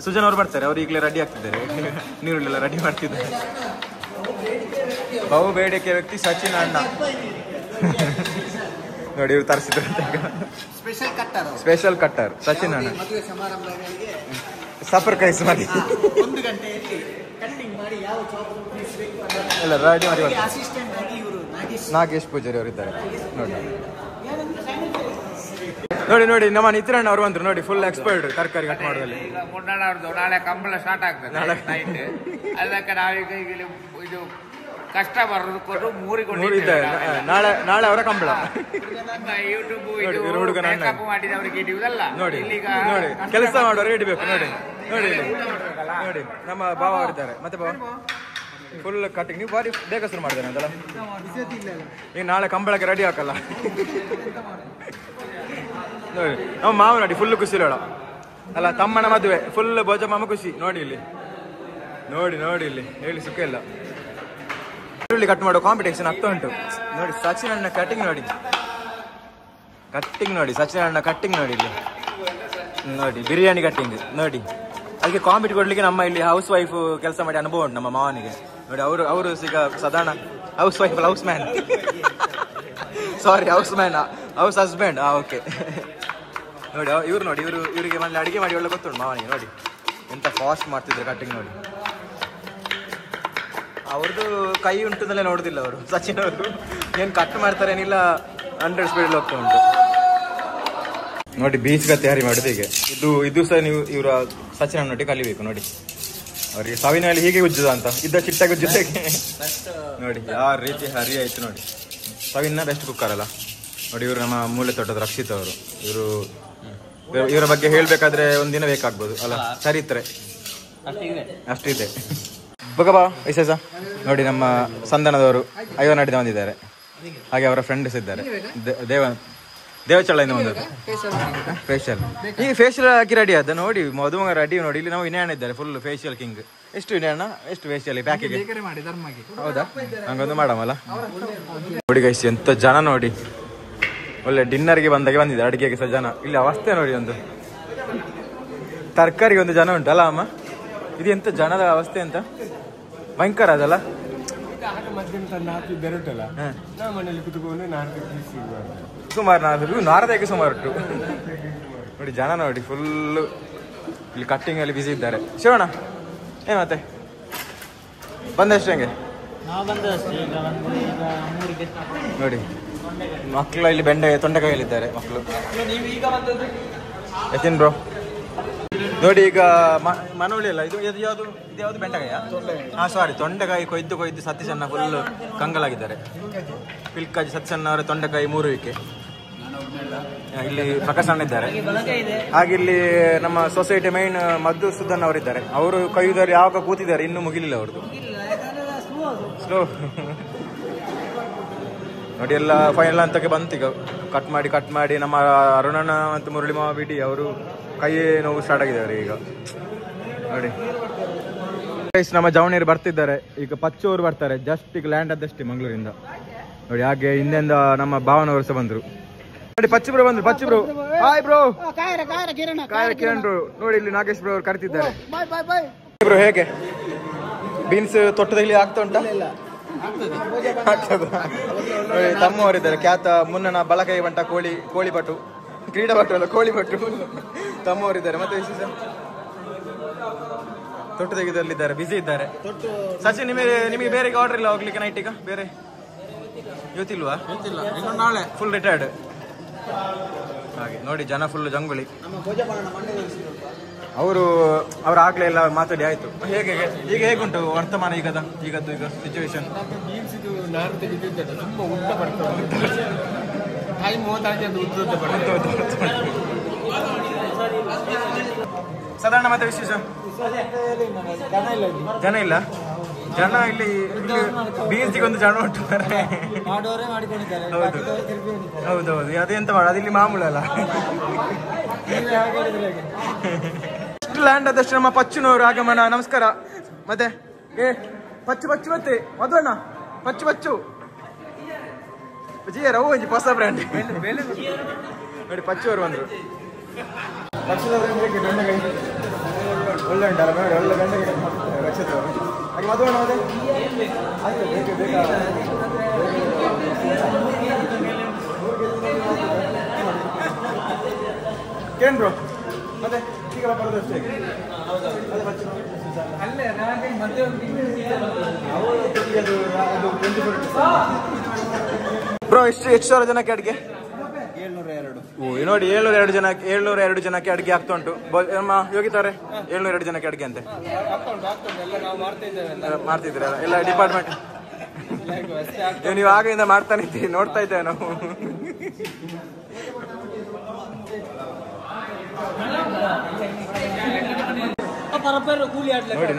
ಸುಜನ್ ಅವ್ರು ಬರ್ತಾರೆ. ಅವ್ರು ಈಗಲೇ ರೆಡಿ ಆಗ್ತಿದ್ದಾರೆ, ನೀರುಳ್ಳೆಲ್ಲ ರೆಡಿ ಮಾಡ್ತಿದ್ದಾರೆ. ಬಹು ಬೇಡಿಕೆ ವ್ಯಕ್ತಿ ಸಚಿನ್ ಅಣ್ಣ. ನೋಡಿ ಇವ್ರು ತರಿಸಿದ್ರು ಸ್ಪೆಷಲ್ ಕಟ್ಟರ್ ಸಚಿನ್ ಅಣ್ಣ. ಸಫರ್ ಕೈಸ್ ಮಾಡಿ 1 ಗಂಟೆಯಲ್ಲಿ ಕಟ್ಟಿಂಗ್ ಮಾಡಿ ಯಾವ ಎಲ್ಲ ರೆಡಿ ಮಾಡಿ. ನಾಗೇಶ್ ಪೂಜಾರಿ ಅವರು ಇದ್ದಾರೆ. ನೋಡಿ ನೋಡಿ ನಮ್ಮ ನಿತ್ರಣ್ಣ ಅವರು ಬಂದ್ರು. ನೋಡಿ ಫುಲ್ ಎಕ್ಸ್ಪರ್ಟ್ ತರಕಾರಿ ಕಟ್ ಮಾಡೋದ್ರಲ್ಲಿ. ಈಗ ಮುನ್ನಣ್ಣವ್ರದ್ದು ನಾಳೆ ಕಂಬಳ ಸ್ಟಾರ್ಟ್ ಆಗ್ತದೆ ನೈಟ್. ಅದಕ್ಕೆ ನಾವೀಗ ಇದು ಕಷ್ಟ ಬರೋದು ಮೂರಿಕೊಂಡು ನಾಳೆ ಅವರ ಕಂಬಳ. ಯೂಟ್ಯೂಬ್ ಮೇಕಪ್ ಮಾಡಿದವರಿಗೆ ಇಡುವುದಲ್ಲ. ನೋಡಿ ನೋಡಿ ಕೆಲಸ ಮಾಡೋರಿಗೆ ಇಡಬೇಕು. ನೋಡಿ ನೋಡಿ ನೋಡಿ ನಮ್ಮ ಭಾವ ಅವರಿದ್ದಾರೆ. ಮತ್ತೆ ಭಾವ ಫುಲ್ ಕಟ್ಟಿಂಗ್. ನೀವು ಬಾರಿ ಬೇಗ ಶುರು ಮಾಡಿದ್ದೇನೆ ಅಂತಲ್ಲ. ಈಗ ನಾಳೆ ಕಂಬಳಕ್ಕೆ ರೆಡಿ ಹಾಕಲ್ಲ. ನೋಡಿ ನಮ್ಮ ಮಾವ ನೋಡಿ ಫುಲ್ ಖುಷಿ ಅಲ್ಲ. ತಮ್ಮನ ಮದುವೆ ಫುಲ್ ಭೋಜ ಮಾಮ ಖುಷಿ. ನೋಡಿ ಇಲ್ಲಿ ನೋಡಿ ನೋಡಿ ಇಲ್ಲಿ ಹೇಳಿ ಸುಖ ಇಲ್ಲ. ಈರುಳ್ಳಿ ಕಟ್ ಮಾಡೋ ಕಾಂಪಿಟೇಷನ್ ಆಗ್ತಾ ಉಂಟು. ನೋಡಿ ಸಚಿನ್ ಅಣ್ಣ ಕಟ್ಟಿಂಗ್ ನೋಡಿ. ಸಚಿನ್ ಅಣ್ಣ ಕಟ್ಟಿಂಗ್ ನೋಡಿ. ಇಲ್ಲಿ ನೋಡಿ ಬಿರಿಯಾನಿ ಕಟ್ಟಿಂಗ್ ನೋಡಿ. ಅದಕ್ಕೆ ಕಾಂಪಿಟ್ ಕೊಡ್ಲಿಕ್ಕೆ ನಮ್ಮ ಇಲ್ಲಿ ಹೌಸ್ ವೈಫ್ ಕೆಲಸ ಮಾಡಿ ಅನುಭವ ಉಂಟು ನಮ್ಮ ಮಾವನಿಗೆ. ನೋಡಿ ಅವರು ಸಿಗ ಸಾಧಾರಣ house wife house man. Sorry house man, house husband. Okay. ನೋಡಿ ಇವ್ರು ನೋಡಿ ಇವರಿಗೆ ಮನೇಲಿ ಅಡಿಗೆ ಮಾಡಿ ಒಳ್ಳೆ ಗೊತ್ತುಂಟು ಮಾವನಿಗೆ. ನೋಡಿ ಎಂತ ಫಾಸ್ಟ್ ಮಾಡ್ತಿದ್ರು ಕಟ್ಟಿಂಗ್. ನೋಡಿ ಅವ್ರದ್ದು ಕೈ ಉಂಟುದಲ್ಲೇ ನೋಡುದಿಲ್ಲ ಅವರು. ಸಚಿನ್ ಅವರು ಏನು ಕಟ್ ಮಾಡ್ತಾರೆ ಏನಿಲ್ಲ, 100 ಸ್ಪೀಡಲ್ಲಿ ಹೋಗ್ತಾ ಉಂಟು. ನೋಡಿ ಬೀಚ್ಗೆ ತಯಾರಿ ಮಾಡೋದು ಹೀಗೆ. ಇದು ಸಹ ನೀವು ಇವರ ಸಚಿನ್ ಅನ್ನೊಟ್ಟಿಗೆ ಕಲಿಬೇಕು. ನೋಡಿ ಅವರಿಗೆ ಸಾವಿನಲ್ಲಿ ಹೀಗೆ ಉಜ್ಜುದ ಅಂತ ಇದ್ದ ಚಿಟ್ಟಾಗಿ ಉಜ್ಜುದಾಗೆ. ನೋಡಿ ಯಾವ ರೀತಿ ಹರಿ ಆಯ್ತು ನೋಡಿ. ಸಾವಿನ ಬೆಸ್ಟ್ ಕುಕ್ಕರ್ ಅಲ್ಲ. ನೋಡಿ ಇವರು ನಮ್ಮ ಮೂಲೆ ತೋಟದ ರಕ್ಷಿತ್ ಅವರು. ಇವರ ಬಗ್ಗೆ ಹೇಳ್ಬೇಕಾದ್ರೆ ಒಂದಿನ ಬೇಕಾಗ್ಬೋದು ಅಲ್ಲ. ಚರಿತ್ರೆ ಅಷ್ಟಿದೆ. ಬಗಬಾ ವಿಶೇಷ ನೋಡಿ ನಮ್ಮ ಸಂಧಾನದವರು ಐವನಾಡಿದ ಬಂದಿದ್ದಾರೆ. ಹಾಗೆ ಅವರ ಫ್ರೆಂಡ್ಸ್ ಇದ್ದಾರೆ. ದೇವಚಳ್ಳದಿಂದ ಬಂದದ್ದು ಫೇಶಿಯಲ್. ಈಗ ಫೇಶಿಯಲ್ ಹಾಕಿ ರೆಡಿ ಆದ ನೋಡಿ. ಮದುವೆ ರೆಡಿ ನೋಡಿ. ಇಲ್ಲಿ ನಾವು ವಿನಯಣ್ಣ ಇದ್ದಾರೆ ಫುಲ್ ಫೇಶಿಯಲ್ ಕಿಂಗ್. ಎಷ್ಟು ವಿನಯಣ್ಣ ಎಷ್ಟು ಫೇಶಿಯಲ್ ಪ್ಯಾಕೇಜ್? ಹೌದಾ? ಹಂಗೊಂದು ಮಾಡಮಲ್ಲ. ನೋಡಿ ಗೈಸ್ ಎಂತ ಜನ ನೋಡಿ. ಒಳ್ಳೆ ಡಿನ್ನರ್ಗೆ ಬಂದಾಗೆ ಬಂದಿದೆ. ಅಡುಗೆಗೆ ಸಹ ಜನ. ಇಲ್ಲಿ ಅವಸ್ಥೆ ನೋಡಿ. ಒಂದು ತರಕಾರಿಗೆ ಒಂದು ಜನ ಉಂಟಲ್ಲ ಅಮ್ಮ. ಇದು ಎಂತ ಜನದ ಅವಸ್ಥೆ ಅಂತ ಭಯಂಕರ ಅದಲ್ಲ. ಸುಮಾರು ನಾರದಕ್ಕೆ ಸುಮಾರು ಉಂಟು ನೋಡಿ. ಜನ ನೋಡಿ ಫುಲ್ಲು ಇಲ್ಲಿ ಕಟ್ಟಿಂಗ್ ಅಲ್ಲಿ ಬಿಸಿ ಇದ್ದಾರೆ. ಶಿವಣ್ಣ ಮತ್ತೆ ಬಂದಷ್ಟು ಹೆಂಗೆ ನೋಡಿ. ಮಕ್ಕಳು ಇಲ್ಲಿ ತೊಂಡೆಕಾಯಿಲಿದ್ದಾರೆ ಮಕ್ಕಳು. ಯತಿನ್ ಬ್ರೋ ನೋಡಿ. ಈಗ ಮನೋಳಿ ಅಲ್ಲ ಇದು ಯಾವುದು ಬೆಂಡೆಕಾಯ? ಸಾರಿ ತೊಂಡೆಕಾಯಿ ಕೊಯ್ದು ಸತೀಶಣ್ಣ ಫುಲ್ ಕಂಗಲಾಗಿದ್ದಾರೆ. ಪಿಲ್ಕಾಜಿ ಸತೀಶಣ್ಣ ಅವರ ತೊಂಡೆಕಾಯಿ 3 ವಿಕೆ. ಇಲ್ಲಿ ಪ್ರಕಾಶ್ ಅಣ್ಣ ಇದ್ದಾರೆ. ಹಾಗೆ ಇಲ್ಲಿ ನಮ್ಮ ಸೊಸೈಟಿ ಮೈನ್ ಮಧುಸೂದನ್ ಅವರಿದ್ದಾರೆ. ಅವರು ಕೈಯುವುದರಲ್ಲಿ ಯಾವಾಗ ಕೂತಿದ್ದಾರೆ, ಇನ್ನೂ ಮುಗಿಲಿಲ್ಲ ಅವ್ರದ್ದು. ಸ್ಲೋ ನೋಡಿ. ಎಲ್ಲ ಫೈನಲ್ ಅಂತಕ್ಕೆ ಬಂತು. ಈಗ ಕಟ್ ಮಾಡಿ ನಮ್ಮ ಅರುಣಣ್ಣ ಮತ್ತು ಮುರಳಿ ಮಾವ ಬಿಡಿ ಅವರು ಕೈ ನೋವು ಸ್ಟಾರ್ಟ್ ಆಗಿದ್ದಾರೆ ಈಗ ನೋಡಿ. ನಮ್ಮ ಜವಣಿಯರು ಬರ್ತಿದ್ದಾರೆ. ಈಗ ಪಚ್ಚವರು ಬರ್ತಾರೆ. ಜಸ್ಟ್ ಈಗ ಲ್ಯಾಂಡ್ ಆದಷ್ಟೇ ಮಂಗಳೂರಿಂದ ನೋಡಿ. ಹಾಗೆ ಹಿಂದೆಂದ ನಮ್ಮ ಭಾವನವರು ಸಹ ಬಂದ್ರು ನೋಡಿ. Pachchu bro hi bro. Kiran bro ನೋಡಿ. ಇಲ್ಲಿ ನಾಗೇಶ್ ಬ್ರೋ ಅವರು ಕರಿತಿದ್ದಾರೆ. ಬ್ರೋ ಹೇಗೆ ಬೀನ್ಸ್ ತೊಟ್ಟದಲ್ಲಿ ಆಗ್ತಾ ಉಂಟಾ? ತಮ್ಮವರಿದ್ದಾರೆ ಖ್ಯಾತ ಮುನ್ನನ ಬಲಕೈ ಬಂಟ ಕೋಳಿಪಟು ಕ್ರೀಡಾಪಟು ಅಲ್ಲ ಕೋಳಿಪಟು ತಮ್ಮವರಿದ್ದಾರೆ. ಮತ್ತೆ ವಿಶೇಷ ತೊಟ್ಟು ತೆಗೆದಲ್ಲಿದ್ದಾರೆ, ಬಿಸಿ ಇದ್ದಾರೆ. ಸಚಿನ್ ನಿಮಗೆ ಬೇರೆ ಆರ್ಡರ್ ಇಲ್ಲ ಹೋಗ್ಲಿಕ್ಕೆ ನೈಟ್? ಈಗ ಬೇರೆ ಇವತ್ತಿಲ್ವಾ? ನಾಳೆ ಫುಲ್ ರಿಟೈರ್ಡ್ ಹಾಗೆ ನೋಡಿ, ಜನ ಫುಲ್ ಜಂಗುಳಿ. ಅವರು ಆಗ್ಲೇ ಎಲ್ಲ ಮಾತಾಡಿ ಆಯ್ತು. ಹೇಗೆ ಈಗ ಹೇಗುಂಟು ವರ್ತಮಾನ ಈಗದ್ದು ಸಿಚುವೇಶನ್? ಸಾಧಾರಣ. ಮತ್ತೆ ವಿಶೇಷ ಜನ ಇಲ್ಲ. ಜನ ಇಲ್ಲಿ ಬೀನ್ಸಿಗೆ ಒಂದು ಜನ ಉಂಟು. ಹೌದೌದು, ಅದೆಂತ ಮಾಡ, ಅದಿಲ್ಲಿ ಮಾಮೂಲಲ್ಲ. ಲ್ಯಾಂಡ್ ಆದಷ್ಟು ನಮ್ಮ ಪಚ್ಚುನವರು ಆಗಮನ. ನಮಸ್ಕಾರ. ಮತ್ತೆ ಪಚ್ಚು ಮತ್ತೆ ಮಧುವಣ್ಣ ಪಚ್ಚು ಜಿಯರ್ ಅವು ಒಂಜಿ ಹೊಸ ಬ್ರ್ಯಾಂಡ್ ನೋಡಿ. ಪಚ್ಚು ಅವರು ಬಂದರು. ಒಳ್ಳೆ ಉಂಟಲ್ಲ ನೋಡಿ, ಒಳ್ಳೆ ಗಂಟೆ ರಕ್ಷಿತವರು. ಹಾಗೆ ಮಧುವಣ್ಣ ಮತ್ತೆ ಕೇನ್ ಬ್ರೋ ಮತ್ತೆ ಈಗ ಬರೋದಷ್ಟೇ. ಬ್ರೋ ಎಷ್ಟು ಸಾವಿರ ಜನಕ್ಕೆ ಅಡಿಗೆ? 702. ನೋಡಿ 702 ಜನಕ್ಕೆ ಅಡಿಗೆ ಆಗ್ತಾ ಉಂಟು. ನಮ್ಮ ಯೋಗಿತಾರೆ 702 ಜನಕ್ಕೆ ಅಡಿಗೆ ಅಂತೆ ಮಾಡ್ತಿದ್ದೀರಲ್ಲ ಎಲ್ಲ ಡಿಪಾರ್ಟ್ಮೆಂಟ್. ನೀವು ಆಗಿಂದ ಮಾಡ್ತಾನೆ ಇದ್ದೀವಿ, ನೋಡ್ತಾ ಇದ್ದೇವೆ ನಾವು.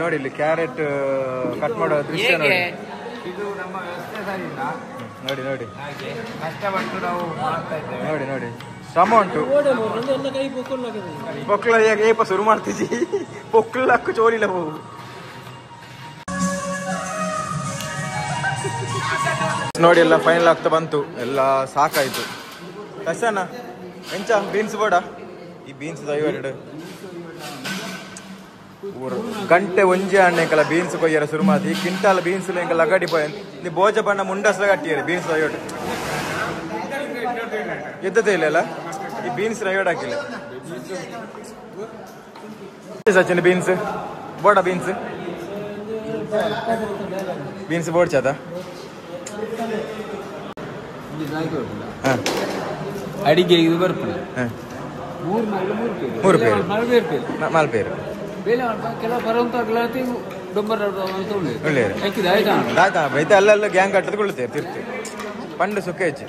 ನೋಡಿ ಇಲ್ಲಿ ಕ್ಯಾರೆಟ್ ಕಟ್ ಮಾಡೋ ದೃಶ್ಯ ನೋಡಿ. ಇದು ನಮ್ಮ ವ್ಯವಸ್ಥೆ ಸರಿಯಿಲ್ಲ. ನೋಡಿ ಕಷ್ಟಪಟ್ಟು ನಾವು ಮಾಡ್ತಾ ಇದ್ದೇವೆ. ನೋಡಿ ಶ್ರಮ ಉಂಟು. ಪೊಕ್ಕಳ ಏಪ ಶುರು ಮಾಡ್ತಿದ್ದಿ, ಪೊಕ್ಕಳಕ್ಕೂ ಚೋಲಿಲ್ಲ ಹೋಗು. ನೋಡಿ ಎಲ್ಲ ಫೈನಲ್ ಆಗ್ತಾ ಬಂತು, ಎಲ್ಲ ಸಾಕಾಯ್ತು. ಕಷ್ಟನ ಎಂಚ ಬೀನ್ಸ್ ಬೋಡ ಈ ಬೀನ್ಸ್ 52 ಗಂಟೆ ಒಂಜೆ ಅಣ್ಣೆಂಕಲ ಬೀನ್ಸ್ ಕೊಯ್ಯರ ಶುರು ಮಾಡಿ ಕ್ವಿಂಟಾಲ್ ಬೀನ್ಸ್ ಎಂಕಲ್ ಅಗಡಿ ಪೋಯ್ ನೀ ಭೋಜ ಬಣ್ಣ ಮುಂಡಸ್ಲ ಕಟ್ಟಿಯರಿ ಬೀನ್ಸ್ 52 ಎದ್ದದೇ ಇಲ್ಲ ಈ ಬೀನ್ಸ್ 52 ಹಾಕಿಲ್ಲ. ಸಚಿನ್ ಬೀನ್ಸ್ ಬೋಡ ಬೀನ್ಸ್ ಬೋಡ್ ಚಾದ ಅಡಿಗೆ ಇದು ಬರ್ಪುಣ 3 ಪೇರು ಮಾಲ್ಪೇರು ಕೆಲವು ಬರುವಂತ ಆಯ್ತಾ ಬೈತ ಅಲ್ಲೆಲ್ಲ ಗ್ಯಾಂಗ್ ಕಟ್ಟದು ಕೊಳ್ತೇವೆ ತಿರ್ತಿ ಪಂಡು ಸುಖ ಹೆಚ್ಚು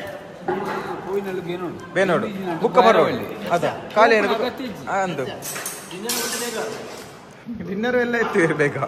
ಬೇನೋಡು ಬುಕ್ಕ ಬರೋ ಅದ ಖಾಲಿ ಏನು ಅಂದು ಡಿನ್ನರು ಎಲ್ಲ ಎತ್ತು ಇರ್ಬೇಕಾ.